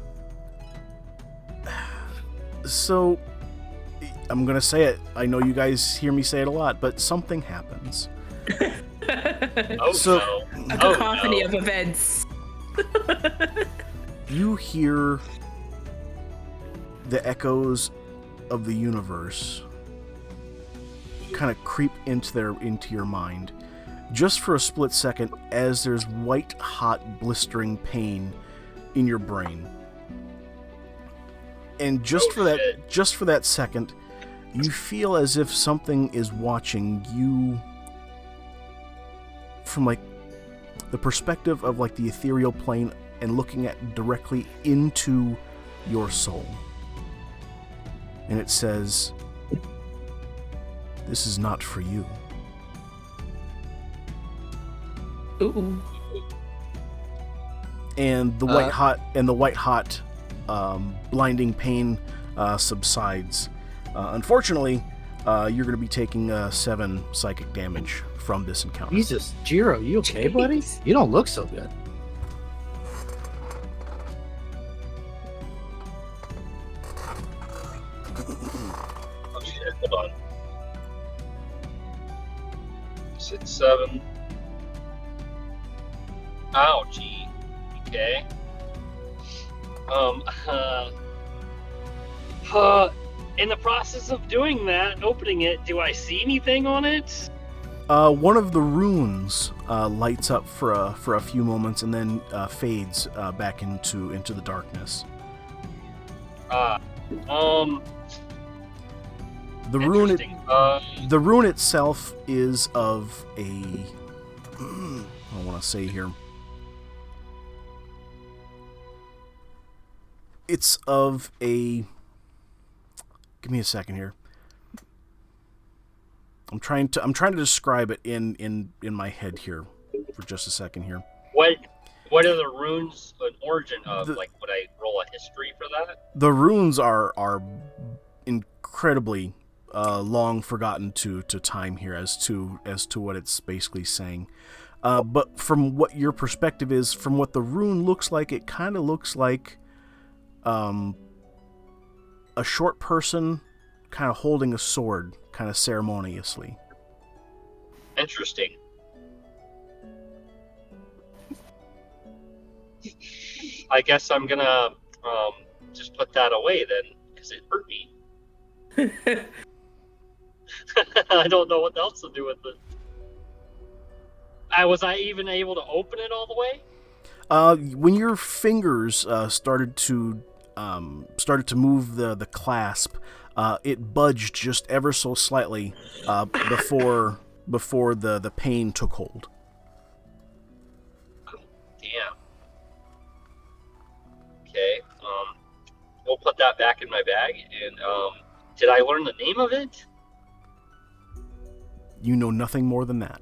So, I'm gonna say it. I know you guys hear me say it a lot, but something happens. Oh So- no. A Oh, cacophony no. of events. You hear the echoes of the universe kind of creep into your mind, just for a split second, as there's white hot blistering pain in your brain. And just Oh, for that second, you feel as if something is watching you from like the perspective of like the ethereal plane and looking at directly into your soul. And it says, "This is not for you." Ooh. And the white hot blinding pain subsides. Unfortunately, you're going to be taking 7 psychic damage from this encounter. Jesus, Jiro, you okay, buddy? You don't look so good. Oh shit, hold on. 6, 7. Ouchie. Okay. In the process of doing that, opening it, do I see anything on it? One of the runes lights up for a few moments and then fades back into the darkness. The rune Interesting. the rune itself is of a I want to say here. It's of a. Give me a second here. I'm trying to describe it in my head here for just a second here. What are the runes an origin of? Like, would I roll a history for that? The runes are incredibly long forgotten to time here as to what it's basically saying. But from what your perspective is, from what the rune looks like, it kind of looks like a short person kind of holding a sword, kind of ceremoniously. Interesting. I guess I'm gonna just put that away then, because it hurt me. I don't know what else to do with it. Was I even able to open it all the way? When your fingers started to move the clasp, it budged just ever so slightly before the pain took hold. Damn. Okay. We'll put that back in my bag. And did I learn the name of it? You know nothing more than that.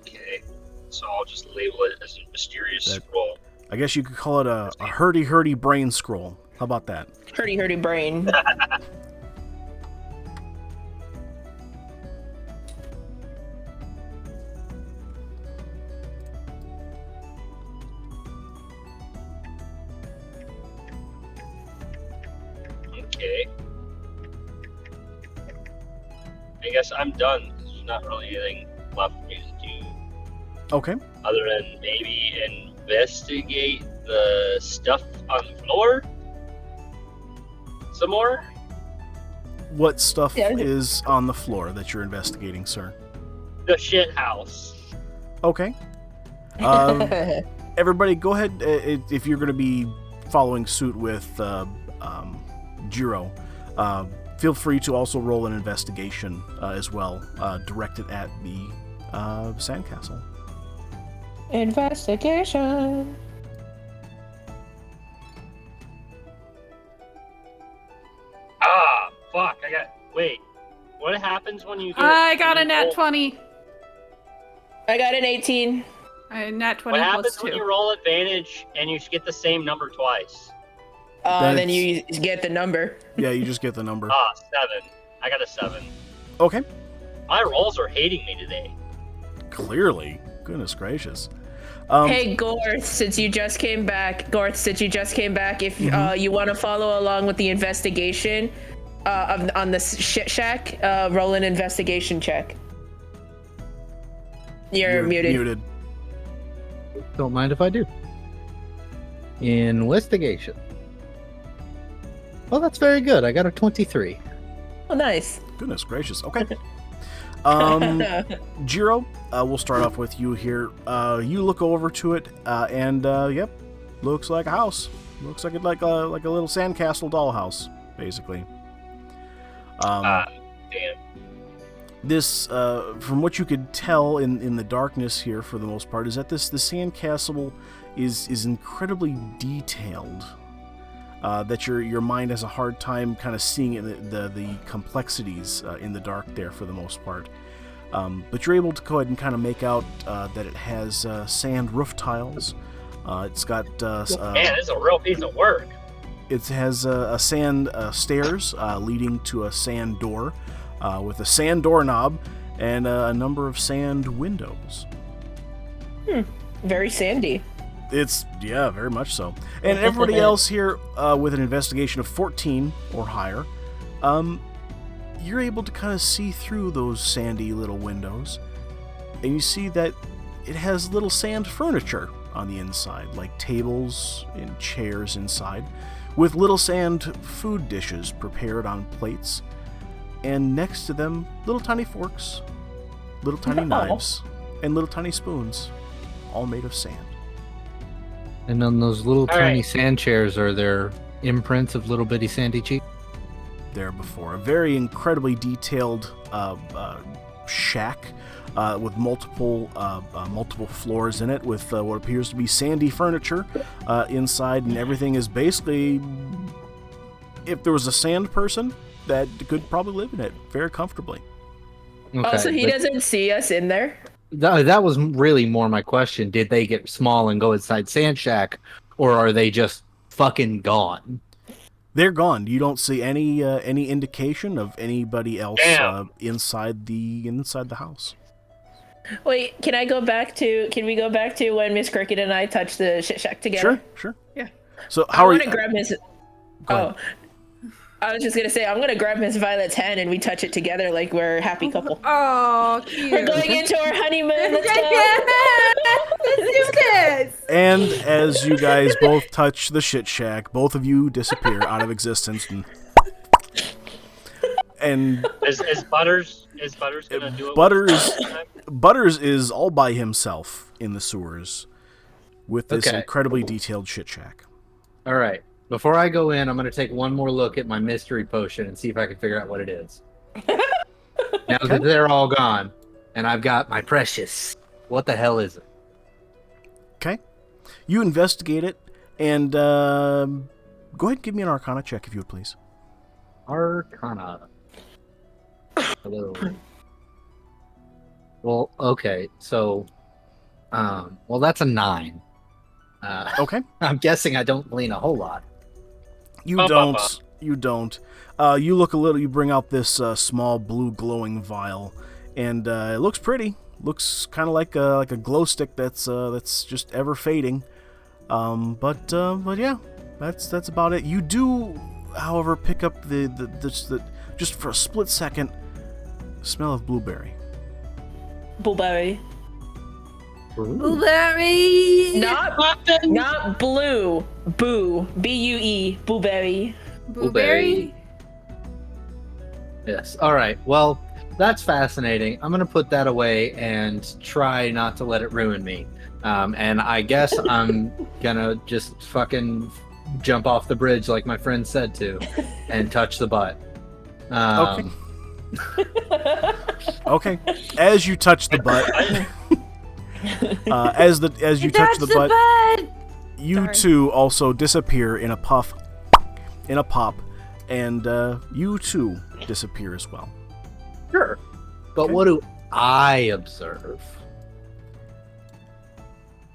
Okay. So I'll just label it as a mysterious scroll. I guess you could call it a hurdy-hurdy brain scroll. How about that? Hurdy brain. Okay. I guess I'm done. There's not really anything left for me to do. Okay. Other than maybe investigate the stuff on the floor some more. What stuff Yeah. is on the floor that you're investigating, sir? The shit house. Okay. Everybody, go ahead. If you're going to be following suit with Jiro, feel free to also roll an investigation as well, directed at the sandcastle. Investigation. Ah, fuck! Wait. What happens when you get? I got a when you nat roll- 20. I got an 18. A nat 20 What plus happens when 2. you roll advantage and you get the same number twice? Then you get the number. Yeah, you just get the number. 7. I got a 7. Okay. My rolls are hating me today. Clearly. Goodness gracious. Hey, Gorth, since you just came back, if you want to follow along with the investigation on the shit shack, roll an investigation check. You're muted. Don't mind if I do. Investigation. Well, that's very good. I got a 23. Oh, nice. Goodness gracious. Okay. Jiro, we'll start off with you here. You look over to it, and yep, looks like a house. Looks like like a little sandcastle dollhouse, basically. Damn. This, from what you could tell in the darkness here, for the most part, is that the sandcastle is incredibly detailed. That your mind has a hard time kind of seeing the complexities in the dark there for the most part. But you're able to go ahead and kind of make out that it has sand roof tiles. It's got Man, this is a real piece of work. it has a sand stairs leading to a sand door with a sand doorknob and a number of sand windows. Very sandy. It's, yeah, very much so. And everybody else here with an investigation of 14 or higher, you're able to kind of see through those sandy little windows, and you see that it has little sand furniture on the inside, like tables and chairs inside, with little sand food dishes prepared on plates, and next to them, little tiny forks, little tiny knives, and little tiny spoons, all made of sand. And on those little All tiny right. sand chairs, are there imprints of little bitty sandy cheeks? There before. A very incredibly detailed shack with multiple floors in it, with what appears to be sandy furniture inside, and everything is basically, if there was a sand person, that could probably live in it very comfortably. Okay, Also, he but doesn't see us in there. that was really more my question. Did they get small and go inside Sand Shack, or are they just fucking gone? They're gone. You don't see any indication of anybody else inside the house. Wait, can we go back to when Miss Cricket and I touched the shit shack together? Sure. Yeah. So I how are want you? to grab Miss. Go ahead. I was just gonna say I'm gonna grab Miss Violet's hand and we touch it together like we're a happy couple. Oh, cute. We're going into our honeymoon. Let's go. Let's do this. And as you guys both touch the shit shack, both of you disappear out of existence. And Is Butters gonna do it? Butters is all by himself in the sewers with this Okay. incredibly detailed shit shack. All right. Before I go in, I'm going to take one more look at my mystery potion and see if I can figure out what it is. Now that they're all gone, and I've got my precious. What the hell is it? Okay. You investigate it, and go ahead and give me an Arcana check, if you would, please. Arcana. Hello. Well, okay. So, well, that's a 9. Okay. I'm guessing I don't glean a whole lot. You don't. You don't. You look a little. You bring out this small blue glowing vial, and it looks pretty. Looks kind of like a glow stick that's just ever fading. But yeah, that's about it. You do however, pick up the just for a split second, smell of blueberry. Blueberry. Blueberry. Not blue. Boo. B-U-E. Blueberry. Blueberry. Yes. All right. Well, that's fascinating. I'm gonna put that away and try not to let it ruin me. And I guess I'm gonna just fucking jump off the bridge like my friend said to, and touch the butt. Okay. Okay. As you touch the butt, as you touch the butt, you too also disappear in a puff, in a pop, and you too disappear as well. Sure. But Okay. what do I observe?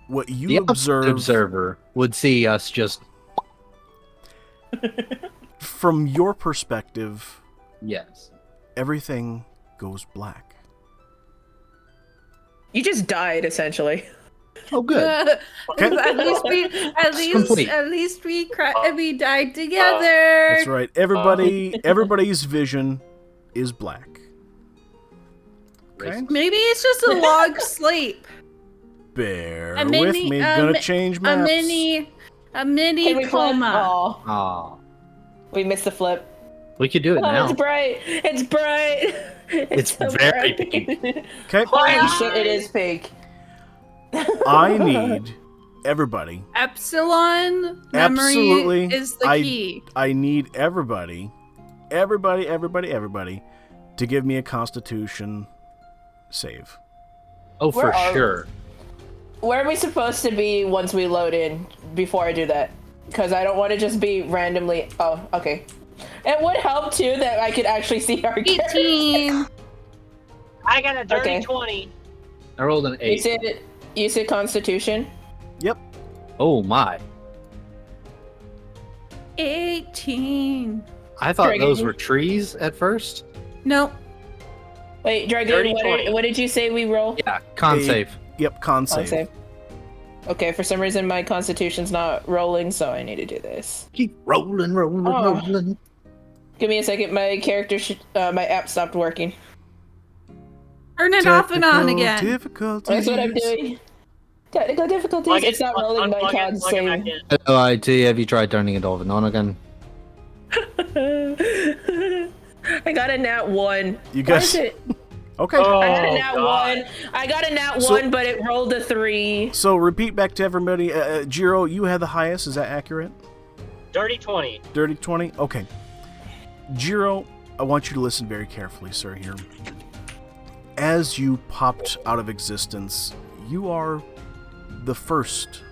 What you The observe observer would see us just. from your perspective, Yes. everything goes black. You just died, essentially. Oh, good. Okay. At least we died together. That's right. Everybody's vision is black. Okay. Maybe it's just a log sleep. Bear A with mini- me. a Gonna mi- change A maps. mini Can we flip? coma. Oh, Aw. we missed the flip. We could do it Oh, now. it's bright. It's bright. It's so very bright. pink. Okay. Holy shit, it is pink. I need everybody. Epsilon memory Absolutely. is the I- key. I need everybody to give me a Constitution save. Oh, for Where are we? sure. Where are we supposed to be once we load in before I do that? Because I don't want to just be randomly. Oh, okay. It would help too that I could actually see our characters. 18. I got a dirty Okay. 20. I rolled an 8. You said Constitution? Yep. Oh, my. 18. I thought Dragon. those were trees at first. Nope. Wait, Dirty Dragon, 20. what did you say we roll? Yeah, con Eight. save. Yep. Con Con save. save. Okay, for some reason my Constitution's not rolling, so I need to do this. Keep rolling. Oh. Give me a second. My character, my app stopped working. Turn it off and on Technical again. difficulties. That's what I'm doing. Technical difficulties. Plug it- It's not plug- rolling my unplug it, con plug it back save. in. Hello, IT. Have you tried turning it off and on again? I got a nat 1. You Why guys- is it? Okay. Oh, I got a nat God. 1. I got a nat So- 1, but it rolled a 3. So repeat back to everybody. Jiro, you had the highest. Is that accurate? Dirty 20. Dirty 20? Okay. Jiro, I want you to listen very carefully, sir, here. As you popped out of existence, you are the first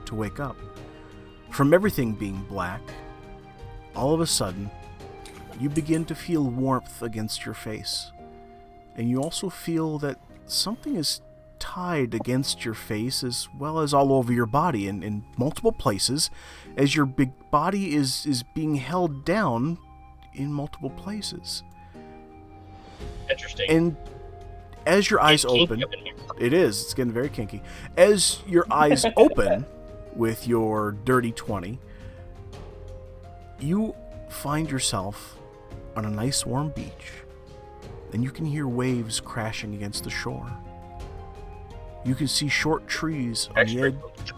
to wake up. From everything being black, all of a sudden, you begin to feel warmth against your face. And you also feel that something is tied against your face as well as all over your body in multiple places, as your big body is being held down in multiple places. Interesting. And as your eyes Getting kinky open, up in here. it's getting very kinky. As your eyes open with your dirty 20, you find yourself on a nice warm beach, and you can hear waves crashing against the shore. You can see short trees on the Extra. edge.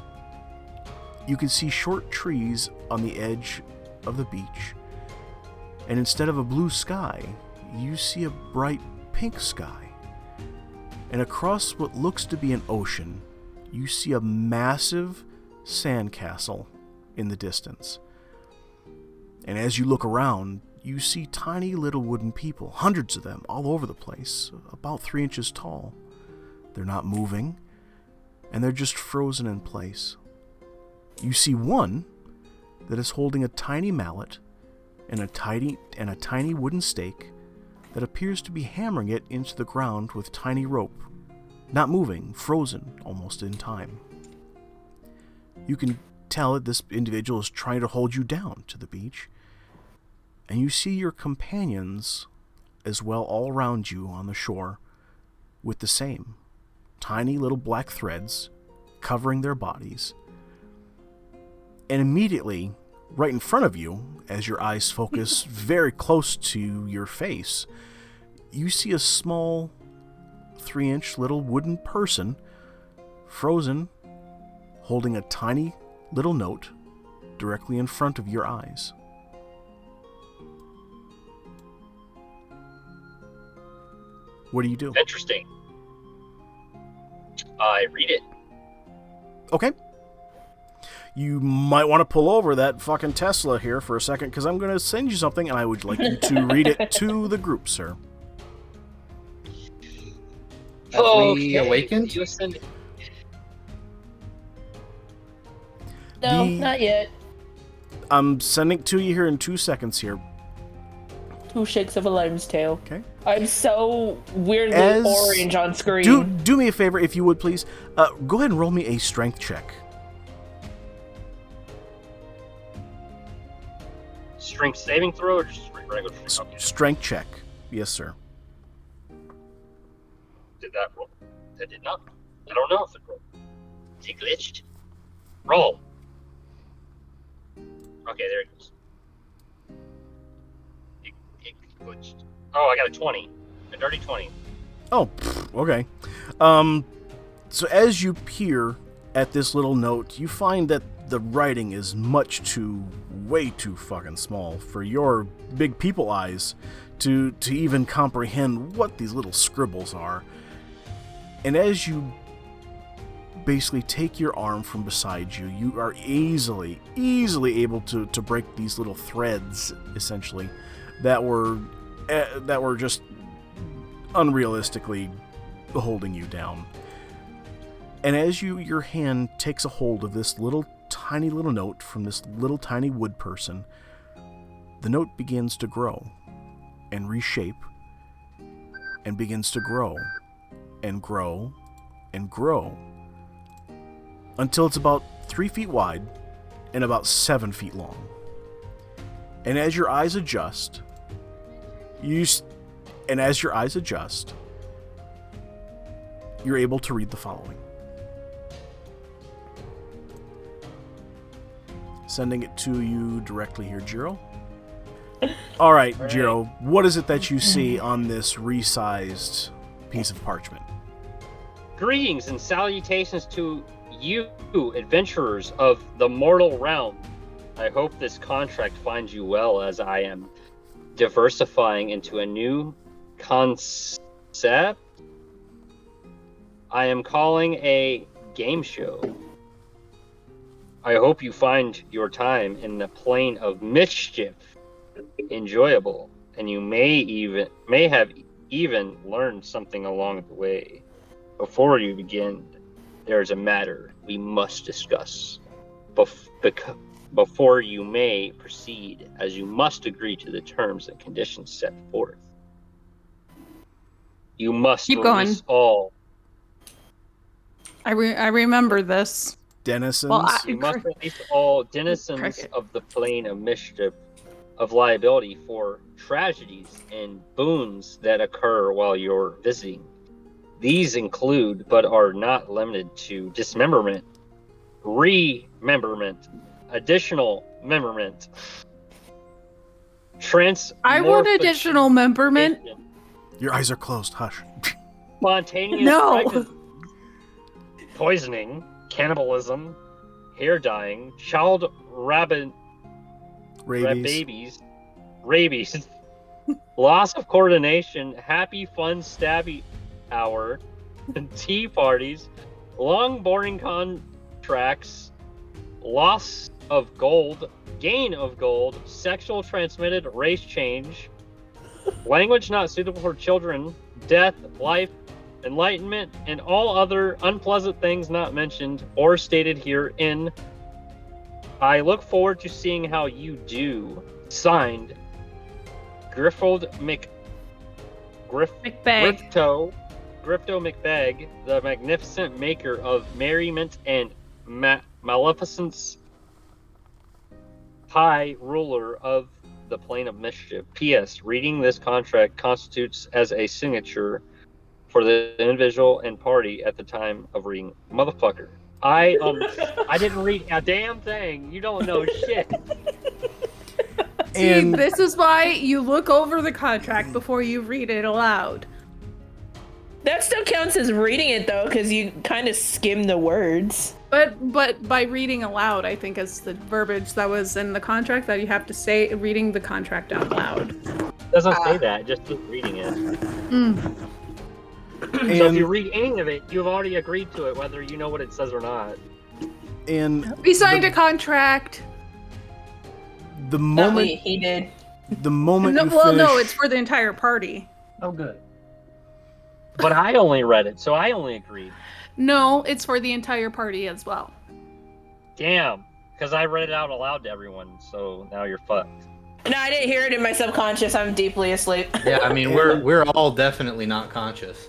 You can see short trees on the edge of the beach, and instead of a blue sky, you see a bright pink sky. And across what looks to be an ocean, you see a massive sandcastle in the distance. And as you look around, you see tiny little wooden people, hundreds of them, all over the place, about 3 inches tall. They're not moving, and they're just frozen in place. You see one that is holding a tiny mallet and a tiny wooden stake that appears to be hammering it into the ground with tiny rope, not moving, frozen almost in time. You can tell that this individual is trying to hold you down to the beach, and you see your companions as well all around you on the shore with the same tiny little black threads covering their bodies. And immediately, right in front of you, as your eyes focus very close to your face, you see a small 3-inch little wooden person, frozen, holding a tiny little note directly in front of your eyes. What do you do? Interesting. I read it. Okay. You might want to pull over that fucking Tesla here for a second, because I'm going to send you something, and I would like you to read it to the group, sir. Have we awakened? You send it. No, not yet. I'm sending it to you here in 2 seconds here. 2 shakes of a lamb's tail. Okay. I'm so weirdly As- orange on screen. Do me a favor, if you would, please. Go ahead and roll me a strength check. Strength saving throw or just regular strength? Okay. Strength check. Yes, sir. Did that roll? That did not. I don't know if it rolled. Is he glitched? Roll. Okay, there it goes. It glitched. Oh, I got a 20. A dirty 20. Oh, okay. So as you peer at this little note, you find that the writing is way too fucking small for your big people eyes to even comprehend what these little scribbles are. And as you basically take your arm from beside you, you are easily able to break these little threads, essentially, that were just unrealistically holding you down. And as your hand takes a hold of this tiny little note from this little tiny wood person, the note begins to grow and reshape and begins to grow and grow and grow until it's about 3 feet wide and about 7 feet long. And as your eyes adjust, you're able to read the following. Sending it to you directly here, Jiro. All right, Jiro, what is it that you see on this resized piece of parchment? Greetings and salutations to you, adventurers of the mortal realm. I hope this contract finds you well, as I am diversifying into a new concept I am calling a game show. I hope you find your time in the plane of mischief enjoyable, and you may have even learned something along the way. Before you begin, there is a matter we must discuss. Before you may proceed, as you must agree to the terms and conditions set forth. You must Keep release all. I remember this. Denizens? Well, You must release all denizens of the plane of mischief, of liability for tragedies and boons that occur while you're visiting. These include, but are not limited to, dismemberment, rememberment, additional memberment, I want additional memberment. Your eyes are closed. Hush. Spontaneous No. pregnancy, poisoning, cannibalism, hair dyeing, child rabies, loss of coordination, happy fun stabby hour, tea parties, long boring contracts, loss of gold, gain of gold, sexual transmitted race change, language not suitable for children, death, life, enlightenment, and all other unpleasant things not mentioned or stated herein. I look forward to seeing how you do. Signed, Griffold McBag. Grifto McBag, the magnificent maker of merriment and maleficence, high ruler of the plane of mischief. P.S. Reading this contract constitutes as a signature for the individual and party at the time of reading. Motherfucker. I didn't read a damn thing. You don't know shit. See, And this is why you look over the contract before you read it aloud. That still counts as reading it though, because you kind of skim the words. But by reading aloud, I think is the verbiage that was in the contract that you have to say reading the contract out loud. It doesn't say that, just keep reading it. So if you read any of it, you've already agreed to it, whether you know what it says or not. And We signed a contract. the Not moment me, he did. the moment No, you well, finish, no, it's for the entire party. Oh, good. But I only read it, so I only agreed. No, it's for the entire party as well. Damn, because I read it out aloud to everyone, so now you're fucked. No, I didn't hear it in my subconscious. I'm deeply asleep. Yeah, I mean, we're all definitely not conscious.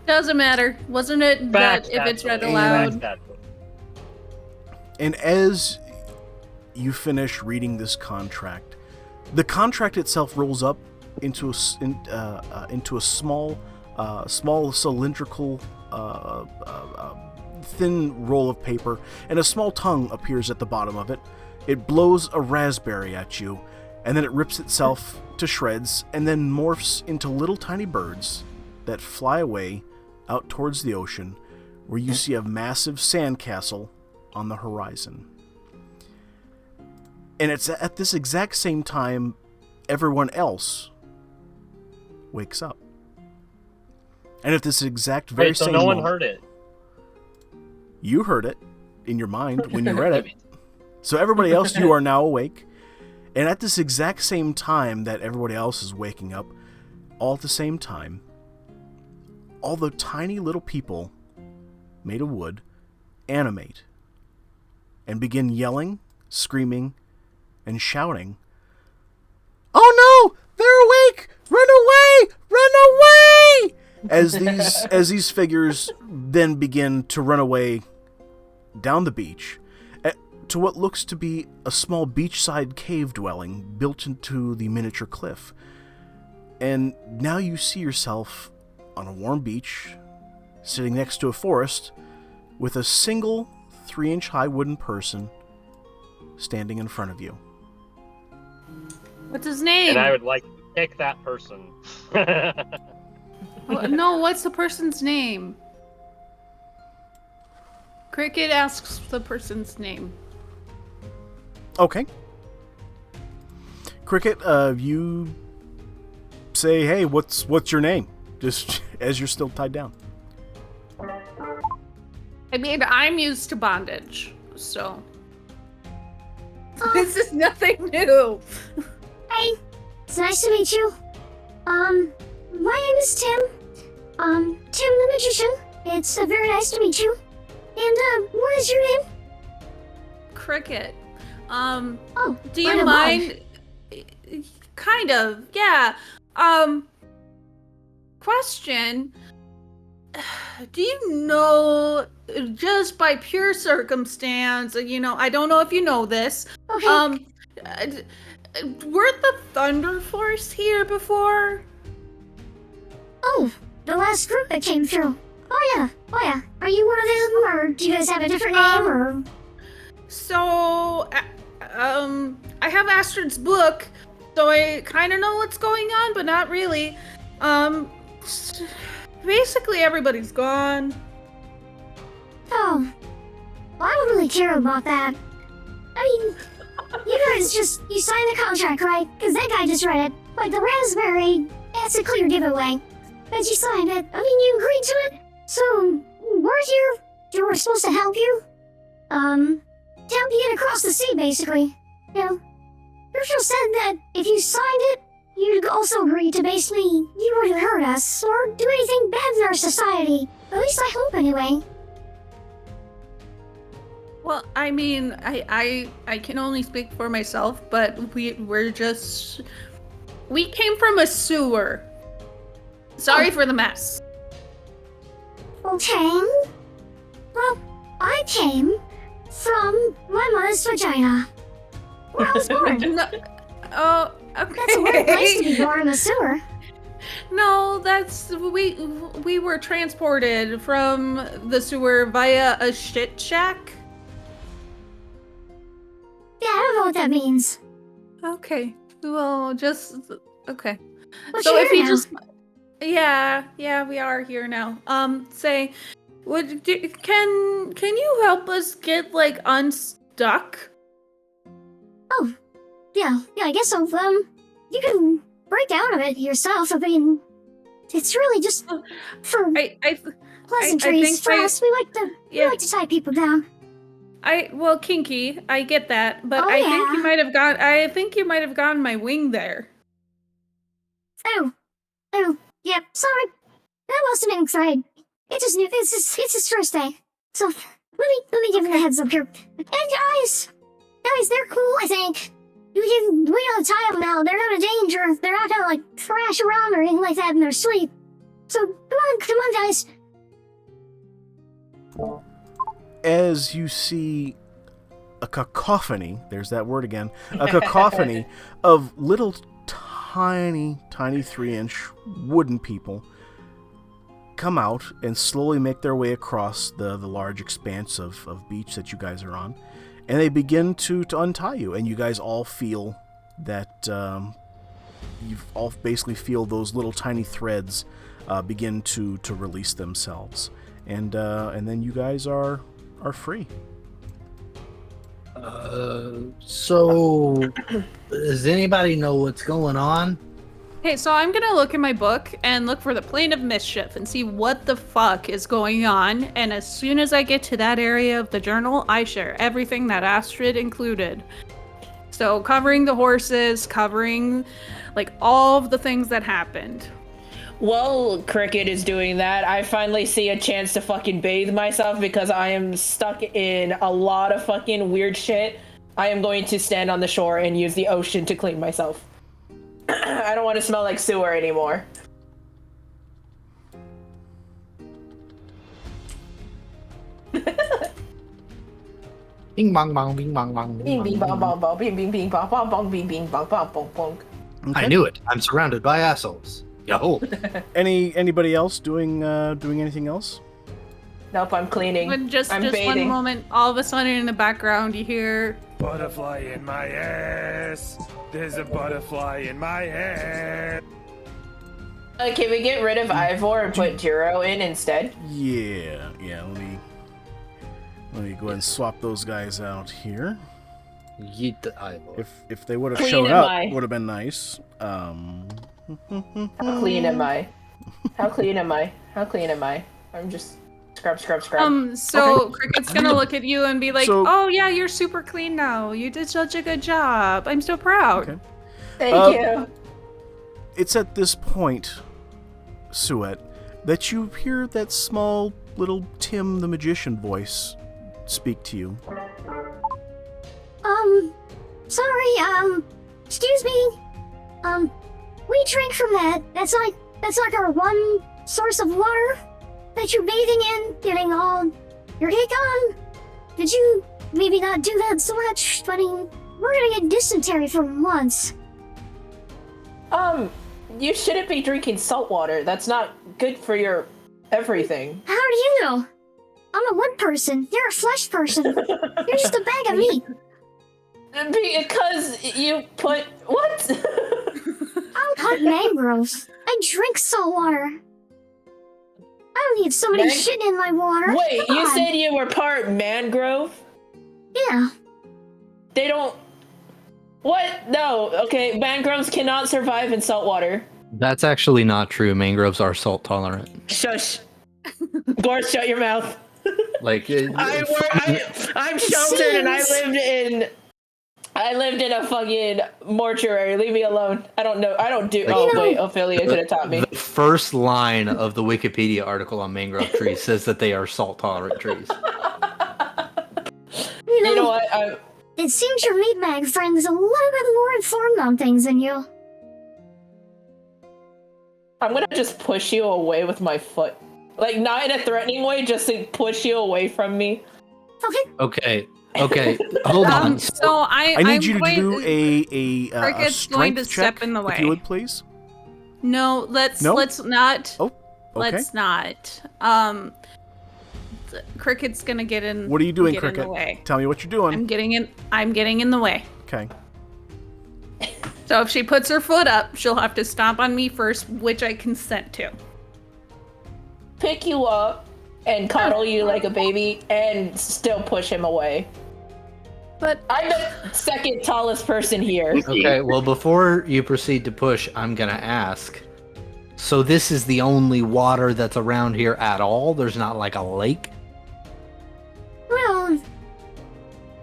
Doesn't matter. Wasn't it Facts, that if it's read actually. aloud? Facts, actually. and as you finish reading this contract, the contract itself rolls up into a small cylindrical, thin roll of paper, and a small tongue appears at the bottom of it. It blows a raspberry at you, and then it rips itself to shreds, and then morphs into little tiny birds that fly away out towards the ocean, where you see a massive sandcastle on the horizon. And it's at this exact same time everyone else wakes up. And at this exact very Wait, so same no one moment, heard it? you heard it in your mind when you read it. So everybody else, you are now awake. And at this exact same time that everybody else is waking up, all at the same time, all the tiny little people made of wood animate and begin yelling, screaming, and shouting, "Oh no! They're awake! Run away! Run away!" As these figures then begin to run away down the beach to what looks to be a small beachside cave dwelling built into the miniature cliff. And now you see yourself on a warm beach, sitting next to a forest, with a single 3-inch high wooden person standing in front of you. What's his name? And I would like to kick that person. No, what's the person's name? Cricket asks the person's name. Okay. Cricket, you say, "Hey, what's your name?" Just as you're still tied down. I mean, I'm used to bondage, so this is nothing new. Hi, it's nice to meet you. My name is Tim. Tim the Magician. It's very nice to meet you. And, what is your name? Cricket. Oh, Do right you above. mind? Kind of, yeah. Question. Do you know, just by pure circumstance, I don't know if you know this, Okay. were the Thunder Force here before? Oh, the last group that came through. Oh yeah. Are you one of them, or do you guys have a different name, or? So, I have Astrid's book, so I kind of know what's going on, but not really. Basically everybody's gone. Oh. Well, I don't really care about that. I mean, you guys you signed the contract, right? Because that guy just read it. Like the raspberry, that's a clear giveaway. But you signed it. I mean, you agreed to it. So, we're here. You were supposed to help you. To help you get across the sea, basically. You know, Churchill said that if you signed it, you'd also agree to basically, you wouldn't hurt us or do anything bad in our society. At least I hope, anyway. Well, I mean, I can only speak for myself, but we came from a sewer. Sorry for the mess. Okay. Well, I came from my mother's vagina, where I was born. No, oh, okay. That's a weird place to be born in a sewer. No, we were transported from the sewer via a shit shack. Yeah, I don't know what that means. Okay. Well, just okay. But So you're if you now. just yeah, we are here now. Say, can you help us get like unstuck? Oh, yeah, I guess so. You can break out of it yourself. I mean, it's really just for I pleasantries. think For us, we like yeah. to tie people down. Well, kinky. I get that, but Oh, I think yeah. you might have got. I think you might have gotten my wing there. Oh, yeah. Sorry, that must have been Craig. It's his first day. So let me give him the heads up here. And guys, they're cool. I think we gotta tie them now. They're not a danger. They're not gonna like thrash around or anything like that in their sleep. So come on, guys. As you see a cacophony, there's that word again, a cacophony of little tiny 3-inch wooden people come out and slowly make their way across the large expanse of beach that you guys are on, and they begin to untie you, and you guys all feel that you all basically feel those little tiny threads begin to release themselves, and then you guys are free. So does anybody know what's going on? Okay, so I'm gonna look in my book and look for the plane of mischief and see what the fuck is going on. And as soon as I get to that area of the journal, I share everything that Astrid included. So covering the horses, covering like all of the things that happened. While Cricket is doing that, I finally see a chance to fucking bathe myself because I am stuck in a lot of fucking weird shit. I am going to stand on the shore and use the ocean to clean myself. I don't want to smell like sewer anymore. Bing bong bong, bing bong bong, Bing bing bong bong bong, bing bing bing bong bong bong, bing bing bong bong bong bong. I knew it. I'm surrounded by assholes. Yo. Anybody else doing anything else? Nope, I'm cleaning. But just bathing. one moment, all of a sudden in the background you hear Butterfly in my ass. There's a butterfly in my ass. Can we get rid of Ivor and put Jiro in instead? Yeah. Let me go ahead and swap those guys out here. Yeet the eyeball. If they would have Clean shown am up, I? would have been nice. How clean am I? How clean am I? I'm just scrub. so Cricket's gonna look at you and be like, So- oh yeah, you're super clean now. You did such a good job. I'm so proud. Okay. Thank you. It's at this point, Suet, that you hear that small little Tim the Magician voice speak to you. Sorry, excuse me. We drink from that. That's like our one source of water that you're bathing in, getting all your hick on. Did you maybe not do that so much? I mean, we're gonna get dysentery for months. You shouldn't be drinking salt water. That's not good for your everything. How do you know? I'm a wood person. You're a flesh person. You're just a bag of meat. Because you put what? I don't hunt mangroves. I drink salt water. I don't need somebody shitting in my water. Wait, Come you on. said you were part mangrove? Yeah. They don't. What? No. Okay, mangroves cannot survive in salt water. That's actually not true. Mangroves are salt tolerant. Shush. Gorse, shut your mouth. Like I'm sheltered and I lived in a fucking mortuary. Leave me alone. I don't know. I don't do. Wait, Ophelia could have taught me. the first line of the Wikipedia article on mangrove trees says that they are salt tolerant trees. You know what? It seems your meat bag friend is a little bit more informed on things than you. I'm gonna just push you away with my foot. Like, not in a threatening way, just to push you away from me. Okay. Okay. Hold on. So I need you to do a Cricket's going to strength check, step in the way. if you would, please. No, let's No? not. Oh, okay. Let's not. Cricket's gonna get in. What are you doing, get in Cricket? the way. Tell me what you're doing. I'm getting in the way. Okay. So if she puts her foot up, she'll have to stomp on me first, which I consent to. Pick you up and cuddle you like a baby and still push him away. But I'm the second tallest person here. Okay, well, before you proceed to push, I'm gonna ask. So this is the only water that's around here at all? There's not like a lake? Well,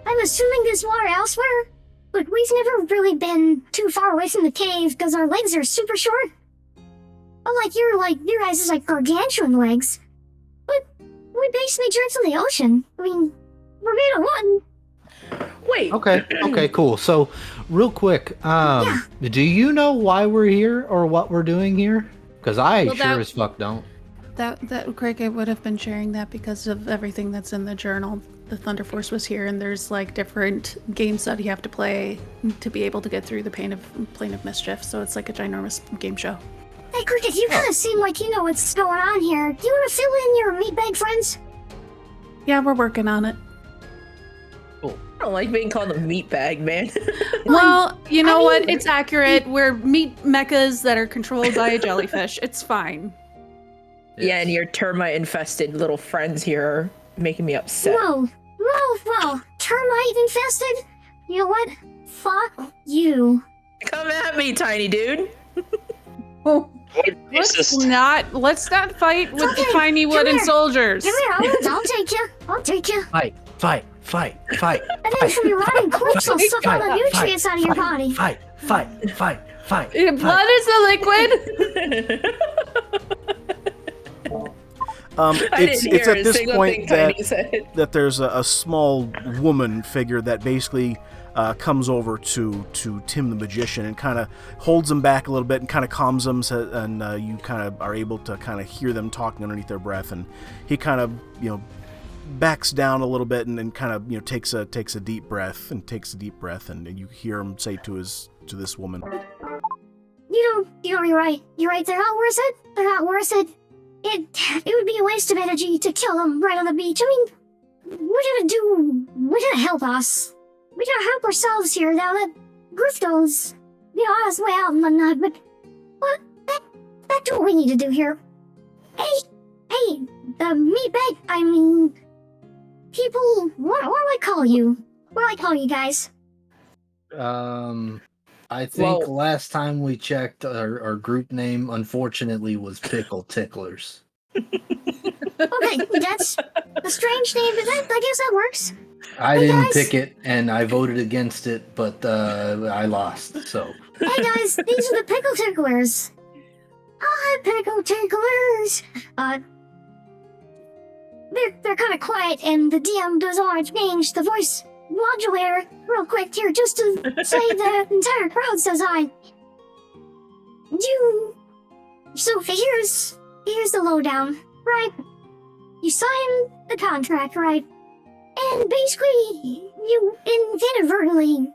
I'm assuming there's water elsewhere, but we've never really been too far away from the cave because our legs are super short. Unlike your guys is like gargantuan legs. But we basically drink from the ocean. I mean, we're made of one. Wait. Okay, cool. So, real quick, do you know why we're here or what we're doing here? Because I sure as fuck don't. that Greg, I would have been sharing that because of everything that's in the journal. The Thunder Force was here, and there's like different games that you have to play to be able to get through the plane of mischief. So it's like a ginormous game show. Hey, Cricket, you kind of seem like you know what's going on here. Do you want to fill in your meatbag friends? Yeah, we're working on it. I don't like being called a meatbag, man. Well, you know what? It's accurate. We're meat mechas that are controlled by a jellyfish. It's fine. Yeah, and your termite-infested little friends here are making me upset. Whoa. Termite infested? You know what? Fuck you. Come at me, tiny dude. Let's not fight with the tiny wooden soldiers. Come here, I'll take you. Fight. And then from your rotting corpse, I'll suck all the nutrients out of your body. Fight. Blood is the liquid. It's at this point that there's a small woman figure that basically comes over to Tim the Magician and kind of holds him back a little bit and kind of calms them, and you kind of are able to kind of hear them talking underneath their breath, and he kind of backs down a little bit and kind of takes a deep breath and you hear him say to this woman, you're right. They're not worth it. It would be a waste of energy to kill them right on the beach. I mean, we're gonna help us. We gotta help ourselves here now that Grifto's, on his way out and whatnot, but that's what we need to do here. Hey, the meatbag, I mean, people, what do I call you? What do I call you guys? I think last time we checked, our group name, unfortunately, was Pickle Ticklers. Okay, that's a strange name, but I guess that works. I didn't pick it, and I voted against it, but I lost, so. Hey guys, these are the Pickle Ticklers. Hi, Pickle Ticklers. They're kind of quiet, and the DM does want to change the voice modulator real quick here, just to say the entire crowd says hi. So here's the lowdown, right? You signed the contract, right? And basically, you inadvertently,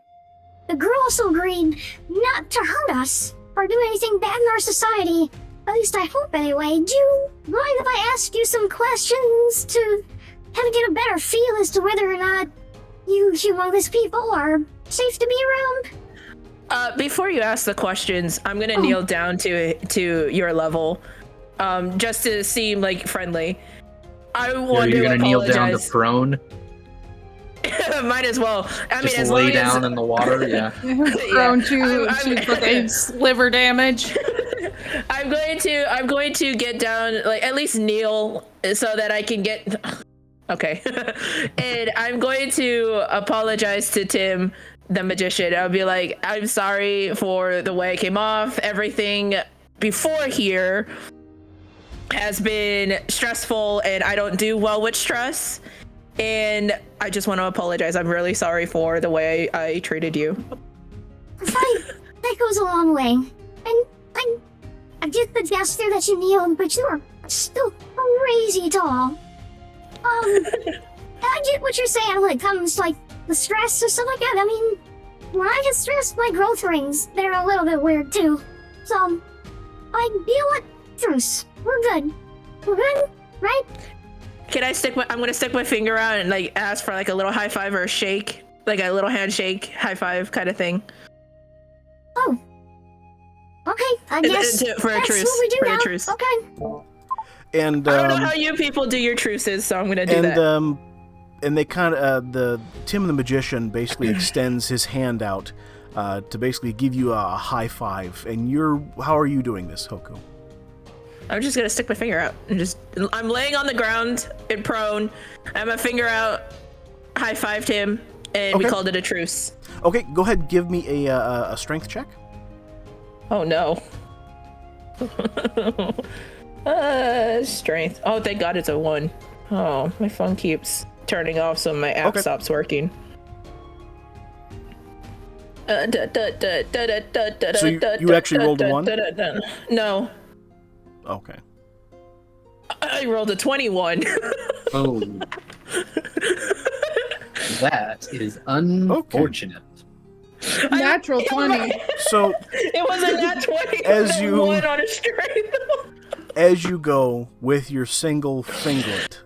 the girl also agreed not to hurt us or do anything bad in our society. At least I hope anyway. Do you mind if I ask you some questions to kind of get a better feel as to whether or not you humongous people are safe to be around? Before you ask the questions, I'm gonna kneel down to your level, just to seem like friendly. I want to You're gonna kneel down to apologize. prone? Might as well. I Just mean, as lay long down as, in the water, yeah. Prone to fucking liver damage. I'm going to get down, like at least kneel so that I can get. Okay, and I'm going to apologize to Tim the Magician. I'll be like, I'm sorry for the way I came off. Everything before here has been stressful, and I don't do well with stress. And I just want to apologize. I'm really sorry for the way I treated you. Fine, that goes a long way. And I get the gesture that you kneeled, but you are still crazy tall. I get what you're saying when it comes to, like, the stress or stuff like that. I mean, when I get stressed, my growth rings, they're a little bit weird too. So, you know what? Truce. We're good, right? I'm gonna stick my finger out and like ask for like a little high five or a shake, like a little handshake, high five kind of thing. Oh. Okay, I guess For a that's truce. what we do For now. a truce. Okay. And I don't know how you people do your truces, so I'm gonna do that. And they kind of Tim the magician basically extends his hand out to basically give you a high five. And how are you doing this, Hoku? I'm just gonna stick my finger out and I'm laying on the ground and prone. I have my finger out, high fived him, and we called it a truce. Okay, go ahead, give me a strength check. Oh no. Strength. Oh, thank God it's a 1. Oh, my phone keeps turning off, so my app stops working. So you actually rolled a 1? No. Okay. I rolled a 21. Oh. That is unfortunate. Natural 20. So it was a nat 20 as with a you 1 on a strength. as you go with your single finglet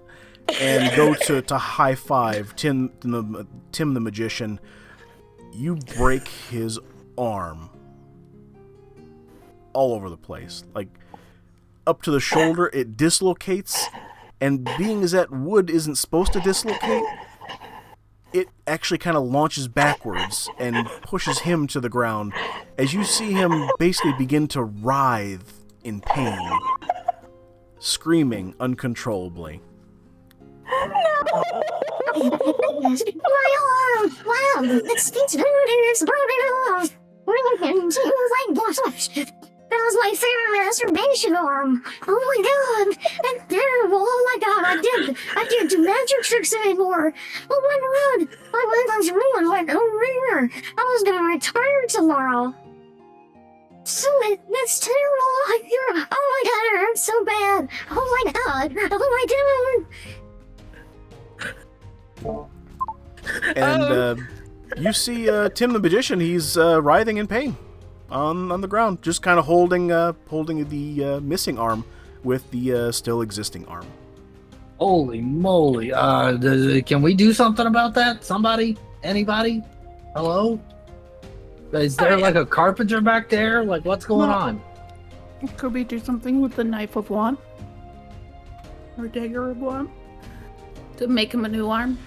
and go to high five Tim the magician, you break his arm all over the place, like up to the shoulder. It dislocates, and being as that wood isn't supposed to dislocate, it actually kind of launches backwards and pushes him to the ground as you see him basically begin to writhe in pain, screaming uncontrollably. My arm! Wow, it's broken off! That was my favorite masturbation arm! Oh my god! That's terrible! Oh my god, I did do magic tricks anymore! Oh my god! My life was ruined like a ringer! I was gonna retire tomorrow! So that's terrible! Oh my god, it hurts so bad! Oh my god! Oh my god! And you see Tim the magician. He's writhing in pain on the ground, just kind of holding the missing arm with the still existing arm. Holy moly! Can we do something about that? Somebody? Anybody? Hello? Is there like a carpenter back there? Like, what's going on? Could we do something with the knife of one? Or dagger of one? To make him a new arm?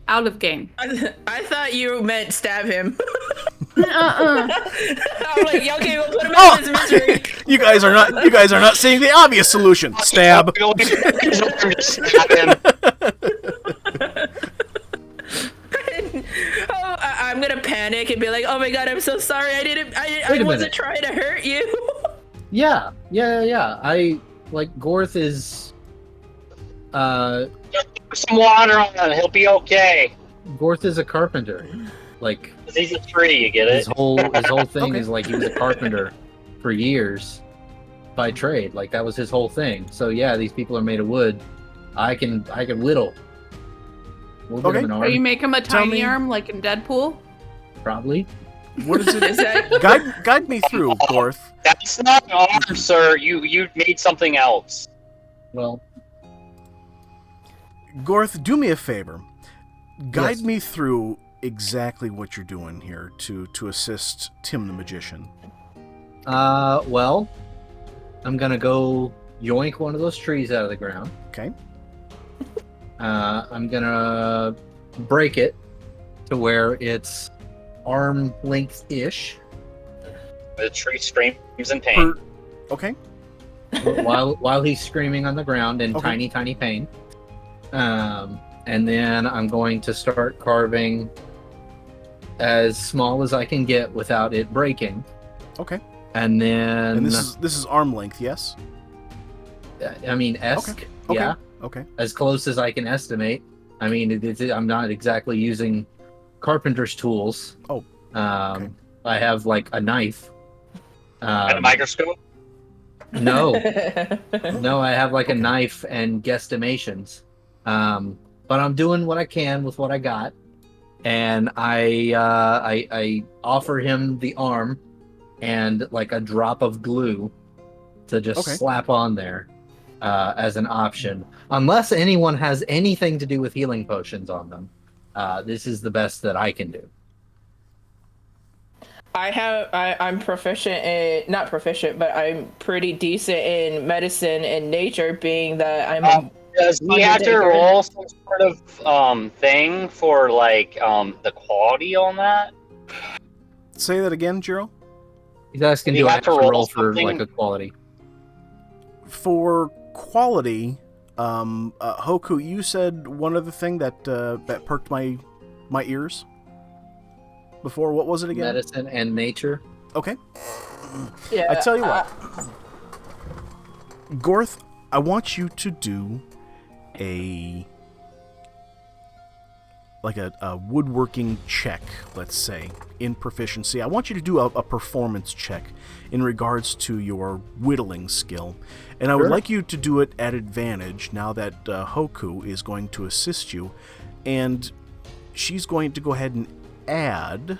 Out of game. I thought you meant stab him. Uh-uh. I'm like, yeah, okay, we'll put him out of his misery. You guys are not seeing the obvious solution. Stab. I'm gonna panic and be like, oh my god, I'm so sorry. I wasn't trying to hurt you. Yeah. Gorth is Some water on him. He'll be okay. Gorth is a carpenter. Like, 'Cause he's a tree, you get it? his whole thing is like he was a carpenter for years by trade. Like, that was his whole thing. So yeah, these people are made of wood. I can whittle. We'll get him an Or you arm, make him a Tell tiny me- arm like in Deadpool? probably. What is it? Is that Guide me through, Gorth. That's not an arm, sir. You made something else. Well, Gorth, do me a favor. Guide Yes. me through exactly what you're doing here to assist Tim the magician. well, I'm gonna go yoink one of those trees out of the ground. Okay. I'm gonna break it to where it's arm length-ish. The tree screams in pain. Okay. while he's screaming on the ground in Okay. tiny pain. And then I'm going to start carving as small as I can get without it breaking. Okay. And then And this is arm length, yes? I mean, esque, Okay. yeah, Okay. as close as I can estimate. I mean, I'm not exactly using carpenter's tools. Oh, okay. I have like a knife. And a microscope? No, no, I have like a knife and guesstimations. But I'm doing what I can with what I got, and I offer him the arm and like a drop of glue to just slap on there as an option, unless anyone has anything to do with healing potions on them. This is the best that I can do. I'm proficient in, not proficient, but I'm pretty decent in medicine and nature, being that I'm a Does he have to undertaker. roll some sort of thing for like the quality on that? Say that again, Jiro. He's asking, Do you do I have have to to roll roll for something? like a quality? For quality, Hoku, you said one other thing that that perked my ears before. What was it again? Medicine and nature. Okay. Yeah, I tell you what, Gorth, I want you to do a woodworking check, let's say, in proficiency. I want you to do a performance check in regards to your whittling skill. And I would like you to do it at advantage now that Hoku is going to assist you. And she's going to go ahead and add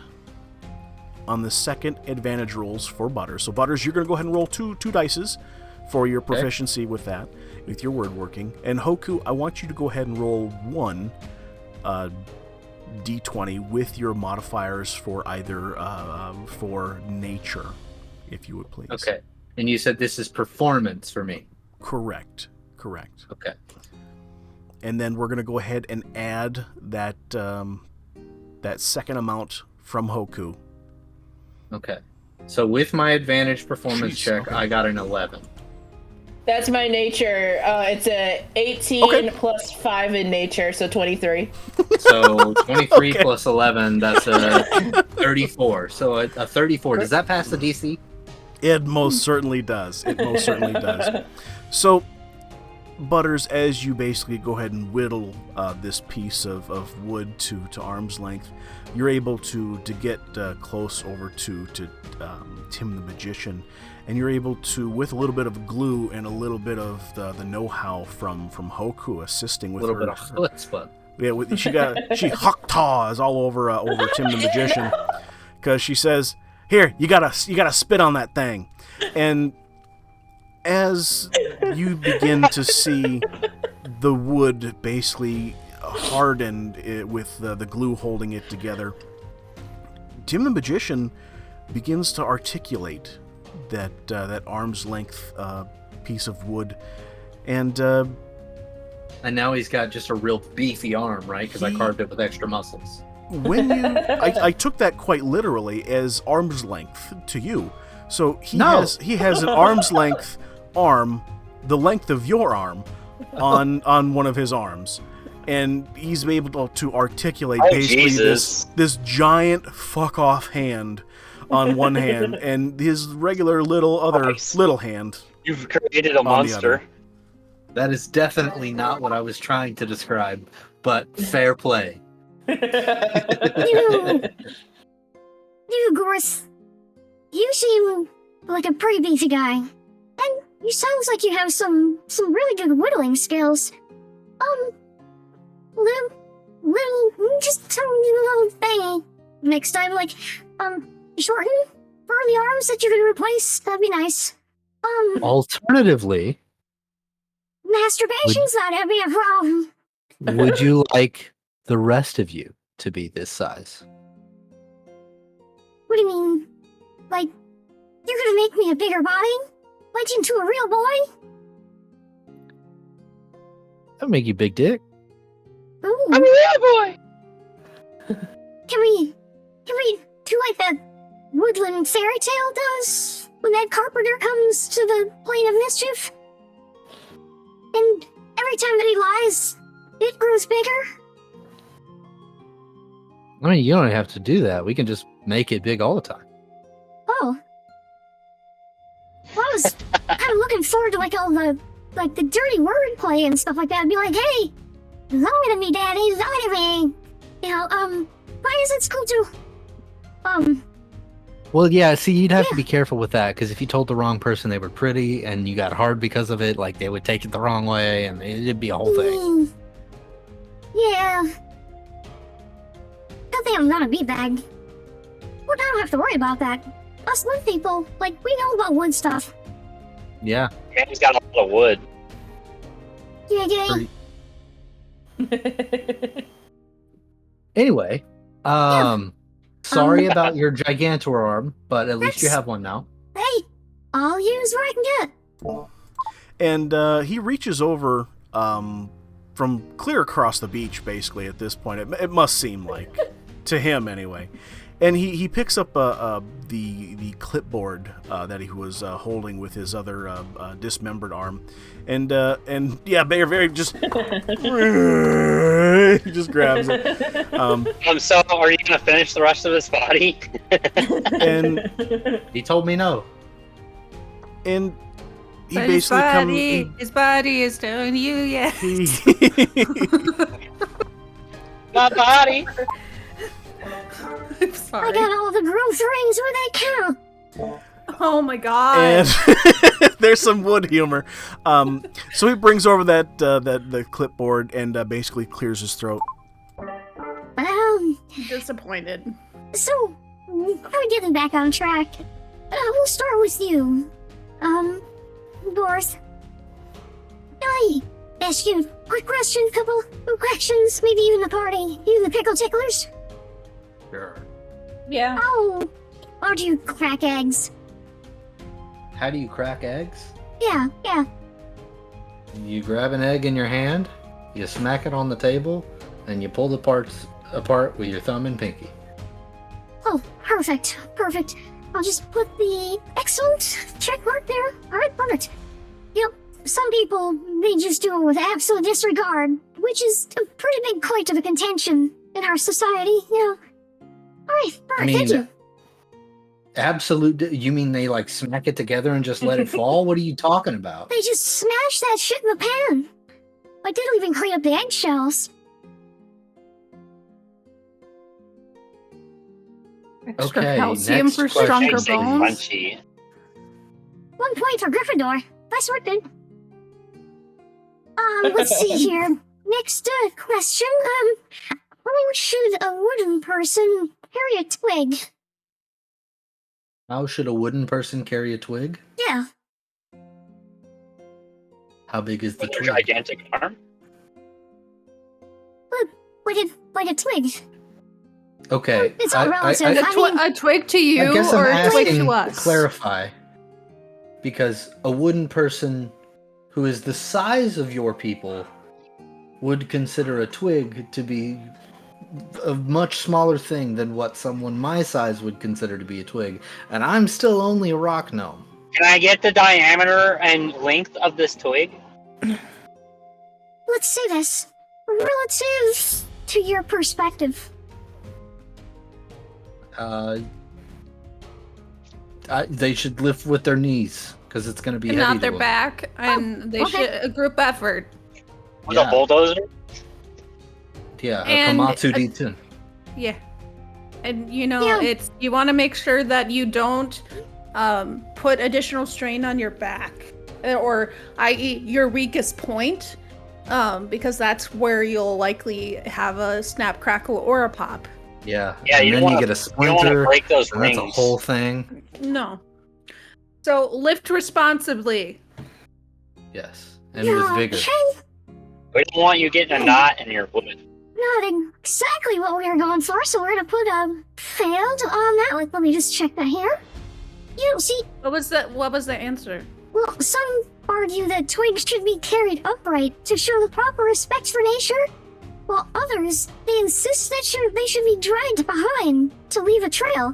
on the second advantage rolls for Butters. So Butters, you're going to go ahead and roll two dices for your proficiency with that, with your woodworking. And Hoku, I want you to go ahead and roll one d20 with your modifiers for either for nature, if you would please. Okay. And you said this is performance for me. Correct. Okay. And then we're going to go ahead and add that that second amount from Hoku. Okay. So with my advantage performance Jeez, check, okay. I got an 11. that's my nature. It's a 18 Okay. plus 5 in nature, so 23. So 23 Okay. plus 11, that's a 34. So a 34. Does that pass the DC? It most certainly does. So, Butters, as you basically go ahead and whittle this piece of wood to arm's length, you're able to get close over to Tim the Magician, and you're able to, with a little bit of glue and a little bit of the know-how from Hoku assisting A with little her. bit of chutzpah. Yeah, she huck-taws all over Tim the Magician, because she says, "Here, you gotta spit on that thing," and as you begin to see the wood basically hardened with the glue holding it together, Tim the Magician begins to articulate that arm's length piece of wood, and now he's got just a real beefy arm, right? Because I He- carved it with extra muscles. when you I took that quite literally as arm's length to you. So he No. has an arm's length arm, the length of your arm, on one of his arms, and he's able to articulate Oh, basically Jesus. this giant fuck off hand on one hand, and his regular Nice. little hand. You've created a the monster. other. That is definitely not what I was trying to describe, but fair play. You, Gorth, you seem like a pretty beefy guy. And you sounds like you have some really good whittling skills. Just tell me a little thing. Next time, like, shorten for the arms that you're gonna replace. That'd be nice. Alternatively, Masturbation's not gonna be a problem. would you like the rest of you to be this size? What do you mean? Like, you're gonna make me a bigger body? Like into a real boy? That'll make you big dick. Ooh. I'm a real boy. Can we do like that woodland fairy tale does when that carpenter comes to the plane of mischief? And every time that he lies, it grows bigger? I mean, you don't have to do that. We can just make it big all the time. Oh. Well, I was kind of looking forward to like all the dirty wordplay and stuff like that. I'd be like, hey, lie to me, daddy, lie to me. You know, why is it school to Well, yeah, see, you'd have to Yeah. be careful with that, because if you told the wrong person they were pretty and you got hard because of it, like, they would take it the wrong way and it'd be a whole thing. Yeah. Good thing I'm not a beatbag. Well, I don't have to worry about that. Us wood people, like, we know about wood stuff. Yeah. And he's got a lot of wood. Yeah. Pretty- Anyway, Sorry about your gigantor arm, but at least you That's- have one now. Hey, I'll use what I can get. And he reaches over from clear across the beach, basically, at this point. It must seem like. To him, anyway. And he picks up the clipboard that he was holding with his other dismembered arm. And yeah, very just... he just grabs it. So are you going to finish the rest of his body? And He told me no. and he But basically his body is telling you yes. My body. I'm I sorry. got all the growth rings where they count. Oh my god. And there's some wood humor. So he brings over the clipboard and basically clears his throat. Disappointed. So, we're getting back on track. We'll start with you. Dorth. I ask you a quick question, couple of questions, maybe even the party. You the pickle ticklers? Sure. Yeah. How do you crack eggs? How do you crack eggs? Yeah. You grab an egg in your hand, you smack it on the table, and you pull the parts apart with your thumb and pinky. Oh, perfect. I'll just put the excellent check mark there. Alright, perfect. Some people, they just do it with absolute disregard, which is a pretty big point of a contention in our society, Alright, thank you. Absolute. You mean they like smack it together and just let it fall? What are you talking about? They just smash that shit in the pan. Like, they don't even clean up the eggshells. Extra Okay, calcium next for question. stronger Makes it bones. crunchy. 1 point for Gryffindor. Nice work, dude. Let's see here. Next question. How should a wooden person carry a twig? How should a wooden person carry a twig? Yeah. How big is the With your twig? gigantic arm? Like a twig. Okay. It's all relative. A twig to you I guess or I'm a twig asking to to us? clarify. Because a wooden person who is the size of your people would consider a twig to be a much smaller thing than what someone my size would consider to be a twig. And I'm still only a rock gnome. Can I get the diameter and length of this twig? Let's say this. Relative to your perspective. They should lift with their knees because it's going to be And heavy not their to them. back, and they okay. should a group effort. With a bulldozer? Yeah, a And- Komatsu D2. Yeah. And Yeah. it's you want to make sure that you don't put additional strain on your back, or i.e. your weakest point, because that's where you'll likely have a snap, crackle, or a pop. Yeah. Yeah, and you then don't you wanna- get a You don't want to splinter. break those And rings. that's a whole thing. No. So lift responsibly. Yes. And with vigor. Okay. We don't want you getting a knot in your foot. Not exactly what we were going for, so we're gonna put failed on that. Let me just check that here. See, What was the answer? well, some argue that twigs should be carried upright to show the proper respect for nature, while others, they insist that they should be dragged behind to leave a trail.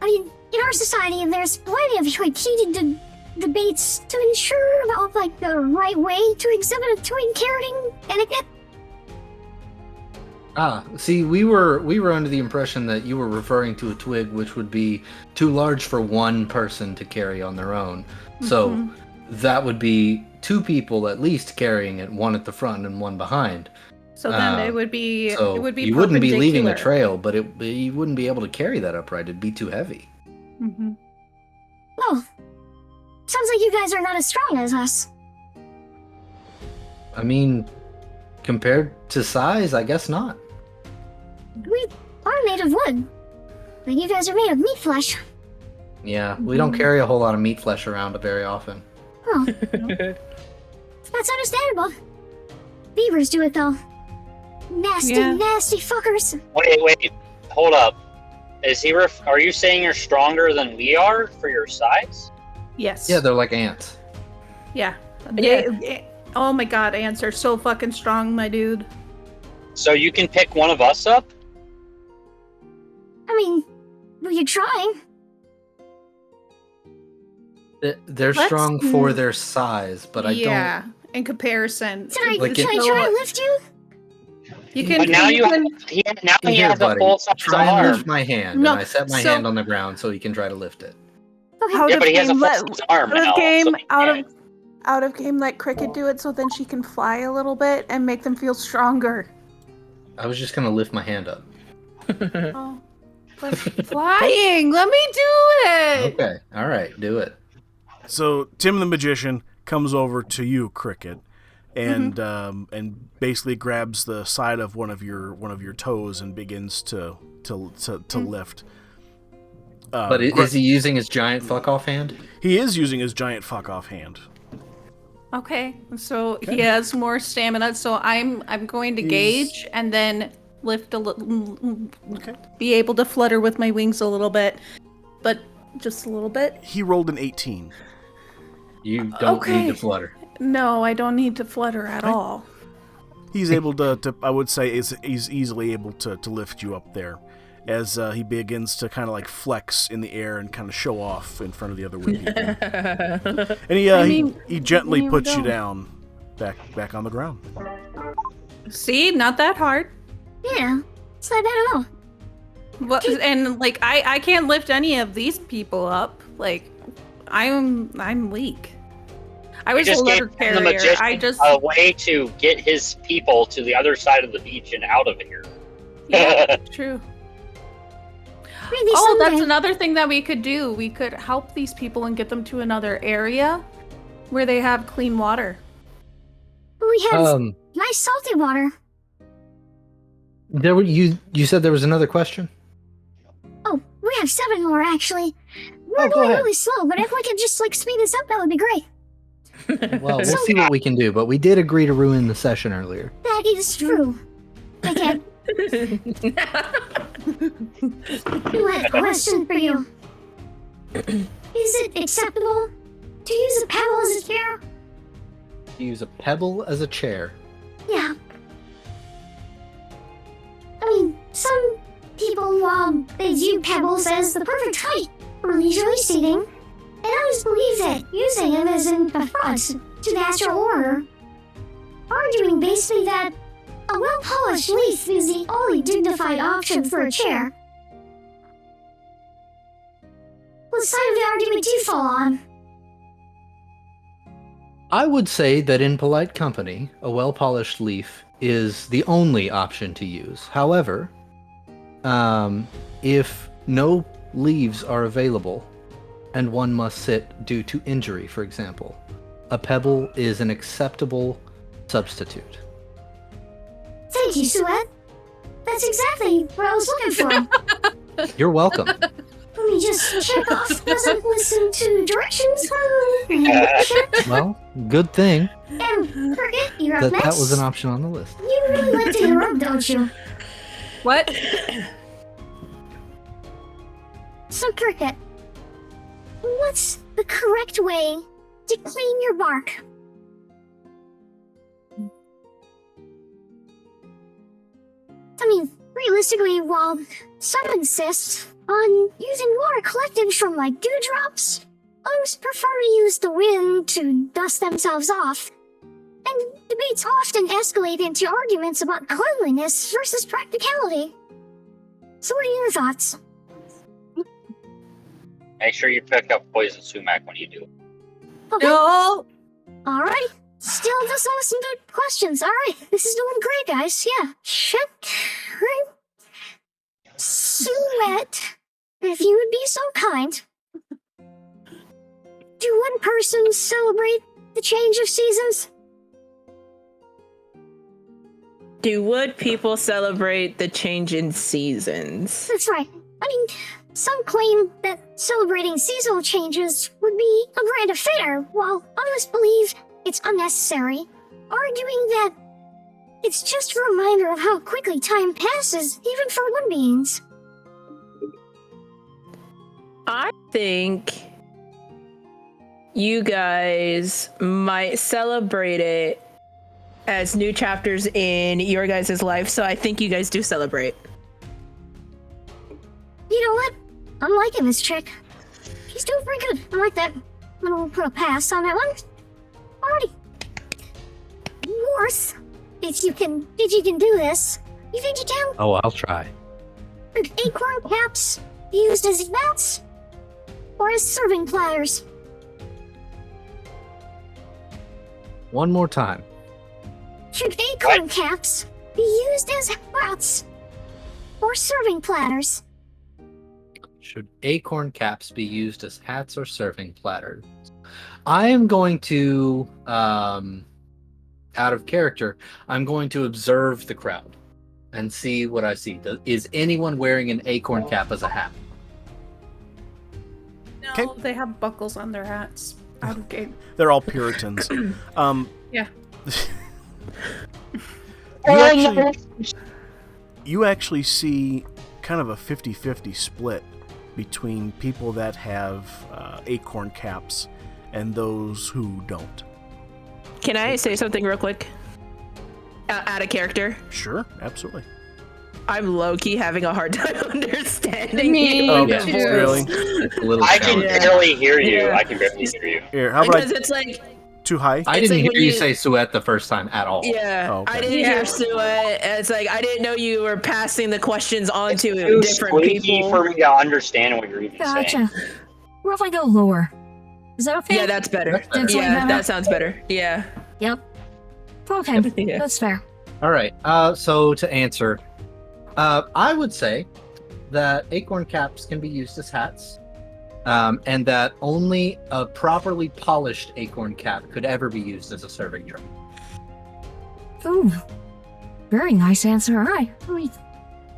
I mean, in our society, there's plenty of heated debates to ensure about the right way to exhibit a twig carrying etiquette. See, we were under the impression that you were referring to a twig which would be too large for one person to carry on their own. So that would be two people at least carrying it, one at the front and one behind. So then it would be So it would be you wouldn't be leaving a perpendicular. trail, but you wouldn't be able to carry that upright. It'd be too heavy. Mhm. Oh, sounds like you guys are not as strong as us. I mean, compared to size, I guess not. We are made of wood, but you guys are made of meat flesh. Yeah, we don't carry a whole lot of meat flesh around very often. Oh, that's understandable. Beavers do it though. Nasty, Yeah. nasty fuckers. Wait, hold up. Are you saying you're stronger than we are for your size? Yes. Yeah, they're like ants. Yeah. Yeah. Oh my god, ants are so fucking strong, my dude. So you can pick one of us up? I mean, we could try. They're Let's- strong for their size, but I don't. Yeah, in comparison. Can Like I it- try to lift you? You can. But now you can- he Here, has a buddy, full size try and arm. lift my hand, No, and I set my so- hand on the ground so he can try to lift it. Okay. Out Yeah, of but he has a game, full let, size arm out of now. game, so he can't. out of game, let Cricket do it so then she can fly a little bit and make them feel stronger. I was just gonna lift my hand up. Oh, but flying, let me do it. Okay, all right, do it. So Tim the magician comes over to you, Cricket, and and basically grabs the side of one of your toes and begins to lift. But is he using his giant fuck off hand? He is using his giant fuck off hand. Okay, so he has more stamina. So I'm going to gauge and then lift a little. Okay. Be able to flutter with my wings a little bit, but just a little bit. He rolled an 18. You don't Okay. need to flutter. No, I don't need to flutter at all. He's able to I would say he's easily able to lift you up there as he begins to kind of like flex in the air and kind of show off in front of the other wood people. And he gently here we puts you go. down back on the ground. See, not that hard. Yeah. It's not bad at all. What, and like I can't lift any of these people up. Like I'm weak. I was a Just letter gave the carrier. magician I just a way to get his people to the other side of the beach and out of here. yeah, true. Maybe Oh, someday. that's another thing that we could do. We could help these people and get them to another area where they have clean water. We have Um, nice salty water. you said there was another question? Oh, we have 7 more actually. We're Oh, go going ahead. really slow, but if we could just speed this up, that would be great. Well, we'll see what we can do, but we did agree to ruin the session earlier. That is true. Okay. Who had a question for you? Is it acceptable to use a pebble as a chair? Use a pebble as a chair. Yeah. I mean, some people, they view pebbles as the perfect height for leisurely seating, and others believe that using them is an affront to the natural order, arguing basically that a well-polished leaf is the only dignified option for a chair. What side of the argument do you fall on? I would say that in polite company, a well-polished leaf is the only option to use. However, if no leaves are available and one must sit due to injury, for example, a pebble is an acceptable substitute. Thank you, Suet. That's exactly what I was looking for. You're welcome. Let me just check off. Doesn't listen to directions. Well, good thing And Cricket, you're up that next. that was an option on the list. You really like to interrupt, don't you? What? So, Cricket, what's the correct way to clean your bark? I mean, realistically, while some insist on using water collected from, dewdrops, others prefer to use the wind to dust themselves off. And debates often escalate into arguments about cleanliness versus practicality. So what are your thoughts? Make sure you pick up poison sumac when you do. Okay. No. Alright. Still just some good questions. Alright. This is doing great, guys. Yeah. Check. Right. Silhouette, if you would be so kind. Do wood persons celebrate the change of seasons? Do wood people celebrate the change in seasons? That's right. I mean, some claim that celebrating seasonal changes would be a grand affair, while others believe it's unnecessary, arguing that it's just a reminder of how quickly time passes, even for wood beings. I think you guys might celebrate it as new chapters in your guys' life, so I think you guys do celebrate. You know what? I'm liking this chick. She's doing pretty good. I like that. I'm gonna put a pass on that one. Alrighty. Worth, if you can do this, you think you can? Oh, I'll try. Are acorn caps used as mats or as serving platters? One more time. Should acorn caps be used as mats or serving platters? Should acorn caps be used as hats or serving platters? I am going to, out of character, I'm going to observe the crowd and see what I see. Is anyone wearing an acorn cap as a hat? No, they have buckles on their hats. Out of game. They're all Puritans. Yeah. You actually see kind of a 50-50 split between people that have acorn caps and those who don't. Can I say something real quick? Out of character? Sure, absolutely. I'm low-key having a hard time understanding Me you. Oh, too. really? It's a little I can challenging. barely hear you. Yeah. I can barely hear you. Here, how about Because it's like, too high? I It's didn't like hear when you you- say Suet the first time at all. yeah, Oh, okay. I didn't Yeah. hear Suet. It's like, I didn't know you were passing the questions on to Too different squeaky people. for me to understand what you're even saying. Gotcha. What if I go lower? Is that okay? Yeah, that's better. That's better. That's way Yeah, better. that sounds better. Yeah. Yep. Okay, Yeah. that's fair. All right. So to answer, I would say that acorn caps can be used as hats, and that only a properly polished acorn cap could ever be used as a serving tray. Ooh, very nice answer. All right, let me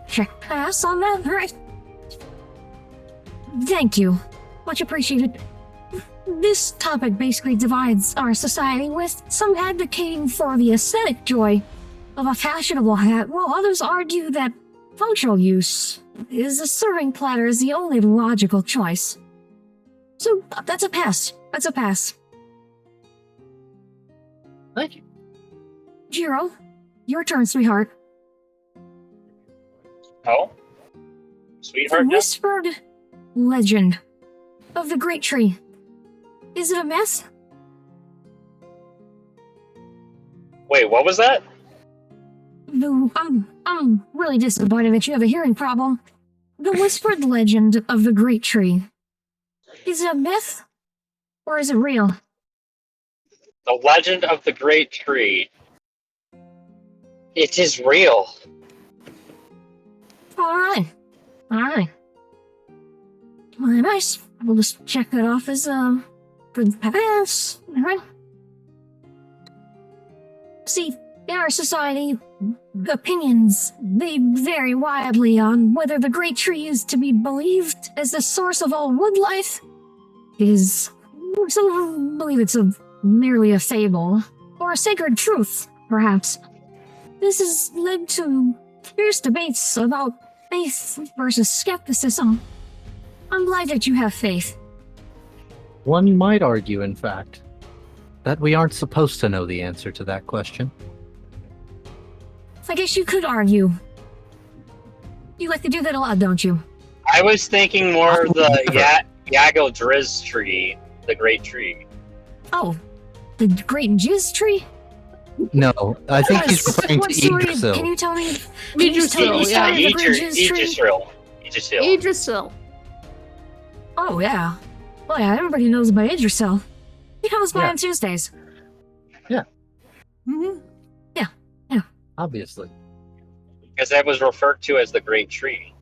check pass on that. All right. Thank you. Much appreciated. This topic basically divides our society, with some advocating for the aesthetic joy of a fashionable hat, while others argue that functional use is a serving platter is the only logical choice. So that's a pass. That's a pass. Thank you. Jiro, your turn, sweetheart. Oh? The Sweetheart? now? whispered legend of the Great Tree. Is it a myth? Wait, what was that? No, I'm really disappointed that you have a hearing problem. The whispered legend of the Great Tree. Is it a myth? Or is it real? The legend of the great tree. It is real. Alright. Alright. Well, nice. We'll just check that off as, good pass. Alright. See, in our society, opinions, they vary widely on whether the Great Tree is to be believed as the source of all wood life. Some believe it's merely a fable, or a sacred truth, perhaps. This has led to fierce debates about faith versus skepticism. I'm glad that you have faith. One might argue, in fact, that we aren't supposed to know the answer to that question. I guess you could argue. You like to do that a lot, don't you? I was thinking more of the Yago Driz tree, the great tree. Oh, the Great Jizz Tree? No, I think he's Yes. referring to What story? Can Idrisil. you tell me? Idrisil, the story of the Great Jizz Tree? Idrisil. Idrisil. Idrisil. Oh, yeah. Well, yeah, everybody knows about Idrisil. He comes by Yeah. on Tuesdays. Mm-hmm. Obviously. Because that was referred to as the great tree.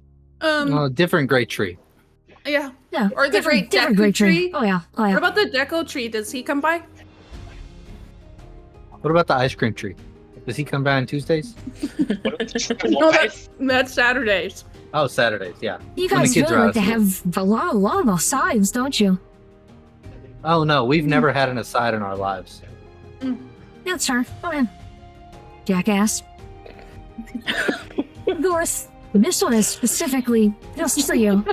Different great tree. Yeah. Yeah. Or the different Deku Great Tree. Oh, yeah. Oh, What yeah. about the Deco Tree? Does he come by? What about the ice cream tree? Does he come by on Tuesdays? What if the tree No, life? that's Saturdays. Oh, Saturdays, yeah. You When the guys kids really are like to out. have a lot of sides, don't you? Oh no, we've never had an aside in our lives. That's her. Go ahead. Jackass. Gorth, this one is specifically just for you.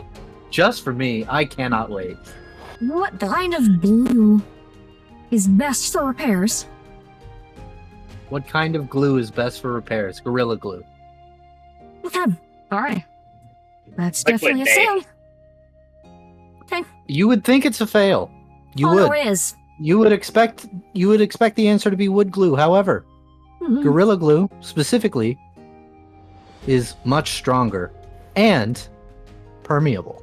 just for me. I cannot wait. What kind of glue is best for repairs? What kind of glue is best for repairs? Gorilla glue. Okay, alright. That's Liquid definitely a bait. fail. Okay. You would think it's a fail. You Oh, would. no, it is. You would expect the answer to be wood glue. However, Mhm. Gorilla glue specifically is much stronger and permeable.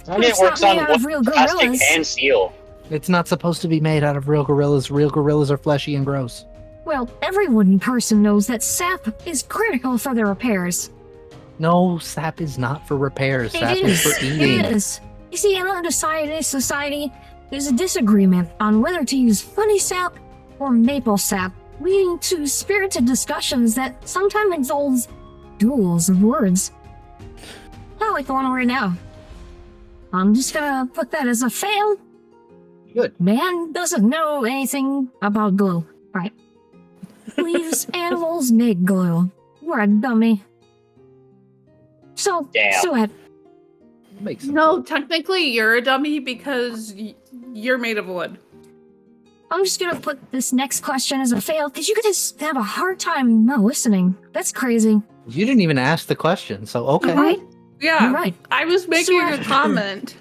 And It's it works not on made out of real wood, plastic, gorillas. and steel. It's not supposed to be made out of real gorillas. Real gorillas are fleshy and gross. Well, every wooden person knows that sap is critical for their repairs. No, sap is not for repairs. Sap It is is. for eating. It is. You see, in our society, there's a disagreement on whether to use honey sap or maple sap, leading to spirited discussions that sometimes involve duels of words. Not like the one right now. I'm just gonna put that as a fail. Good. Man doesn't know anything about glue. Right. Leaves animals make glue. We're a dummy. So, Damn. Suet, Makes sense. No, technically you're a dummy because you're made of wood. I'm just gonna put this next question as a fail because you guys have a hard time not listening. That's crazy. You didn't even ask the question, so okay. Right? Yeah, You're right. I was making So- a comment.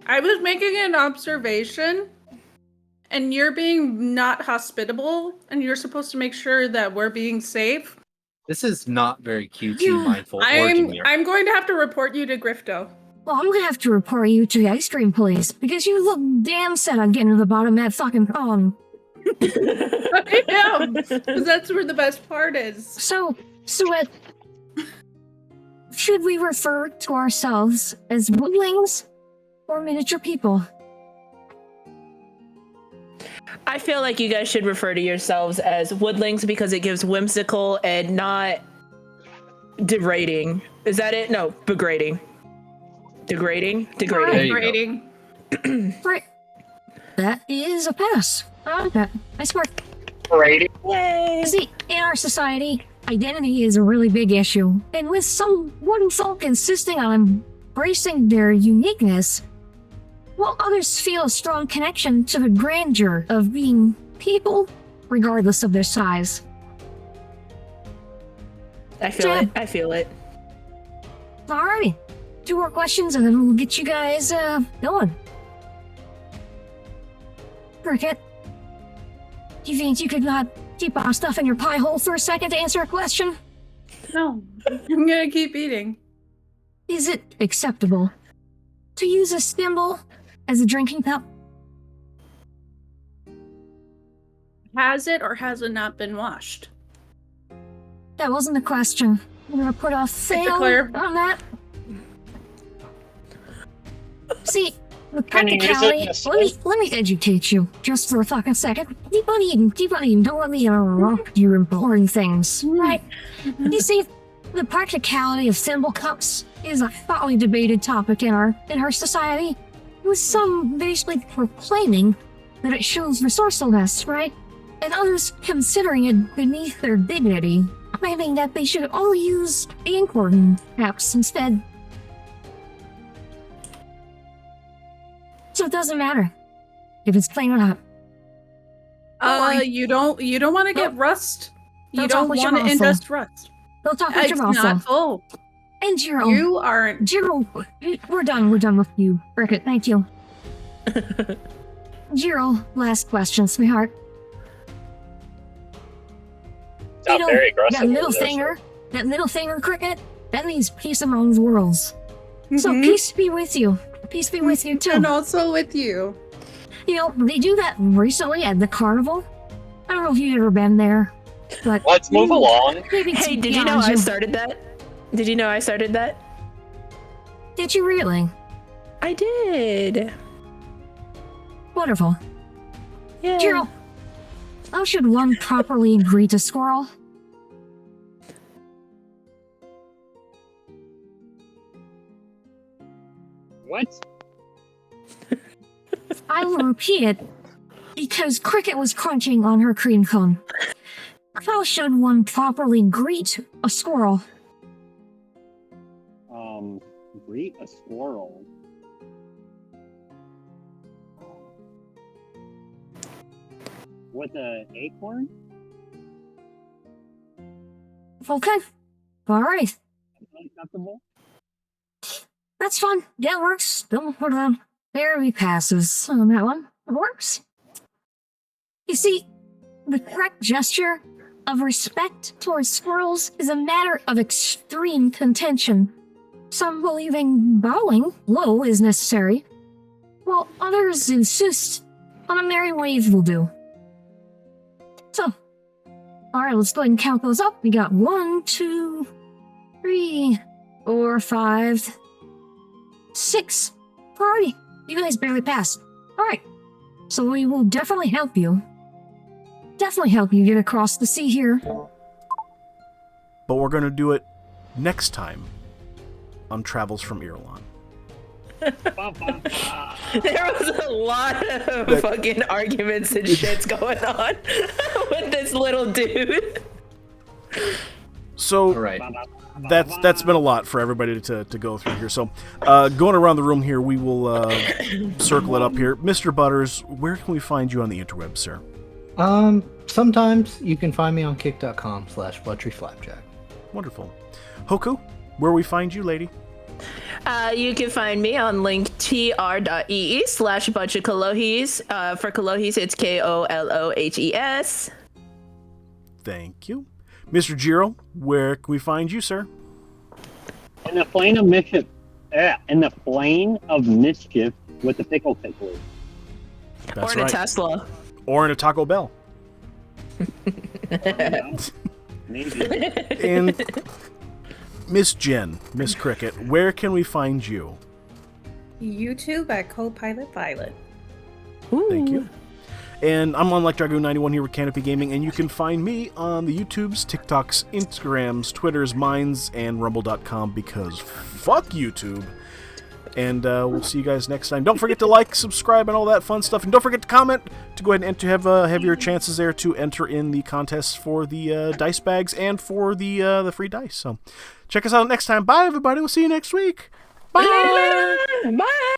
I was making an observation, and you're being not hospitable, and you're supposed to make sure that we're being safe. This is not very QT Yeah. mindful or I'm Junior. going to have to report you to Grifto. Well, I'm gonna have to report you to the ice cream police because you look damn set on getting to the bottom of that fucking problem. I am, because that's where the best part is. So, Suet, should we refer to ourselves as woodlings or miniature people? I feel like you guys should refer to yourselves as woodlings because it gives whimsical and not degrading. Is that it? No, degrading. Degrading? There Degrading. you go. Rating. Right. That is a pass. I like that. Nice work. Rating. Yay! See, in our society, identity is a really big issue. And with some one folk insisting on embracing their uniqueness, while others feel a strong connection to the grandeur of being people, regardless of their size. I feel it. I feel it. Alrighty. 2 more questions and then we'll get you guys, going. Cricket, do you think you could not keep our stuff in your pie hole for a second to answer a question? No, I'm gonna keep eating. Is it acceptable to use a thimble as a drinking cup? Has it or has it not been washed? That wasn't the question. I'm gonna put a fail clear- on that. See, the Can you use it practicality. in a Let me educate you just for a fucking second. Keep on eating. Don't let me interrupt your boring things. Right? You see, the practicality of thimble cups is a hotly debated topic in our society, with some basically proclaiming that it shows resourcefulness, right? And others considering it beneath their dignity, claiming that they should all use inkward cups instead. So it doesn't matter if it's plain or not. Don't worry. You don't want to get rust. You Don't talk don't with your want to mouth full. ingest rust. Don't talk with It's your mouth not full. full. And Jiro, You aren't. Jiro, we're done with you. Cricket, thank you. Jiro, last question, sweetheart. Sound very aggressive. that middle over there, finger, that middle finger, Cricket, that means peace among worlds. So Mhm. peace be with you. Peace be with you too. And also with you. You know, they do that recently at the carnival. I don't know if you've ever been there, but Let's move along. maybe it's Hey, did you know beyond I started that? Did you know I started that? Did you really? I did. Wonderful. Yeah. Jiro, how should one properly greet a squirrel? What? I will repeat it because Cricket was crunching on her cream cone. How should one properly greet a squirrel? Treat a squirrel. With an acorn? Okay. All right. Unacceptable? That's fun. Yeah, it works. Don't put on. There he passes on that one. It works. You see, the correct gesture of respect towards squirrels is a matter of extreme contention. Some believing bowing low is necessary, while others insist on a merry wave will do. So, alright, let's go ahead and count those up. We got 1, 2, 3, 4, 5, 6. Alrighty, you guys barely passed. Alright, so we will definitely help you. Definitely help you get across the sea here. But we're going to do it next time on Travels from Irulan. There was a lot of fucking arguments and shits going on with this little dude. So that's been a lot for everybody to go through here. So going around the room here, we will circle it up here. Mr. Butters, where can we find you on the interwebs, sir? Sometimes you can find me on kick.com/butcheryflapjack. Wonderful. Hoku, where we find you, lady? You can find me on linktr.ee/bunchofkolohis. For Kolohis, it's KOLOHES. Thank you. Mr. Jiro, where can we find you, sir? In the plane of mischief. In the plane of mischief with the pickle pickler. That's or in a Tesla. Or in a Taco Bell. Maybe. And Miss Jen, Miss Cricket, where can we find you? YouTube at Copilot Violet. Thank you. And I'm on Dragoon91 here with Canopy Gaming, and you can find me on the YouTubes, TikToks, Instagrams, Twitters, Minds, and Rumble.com, because fuck YouTube. And we'll see you guys next time. Don't forget to like, subscribe, and all that fun stuff. And don't forget to comment to go ahead and have your chances there to enter in the contests for the dice bags and for the free dice. So check us out next time. Bye, everybody. We'll see you next week. Bye. Bye.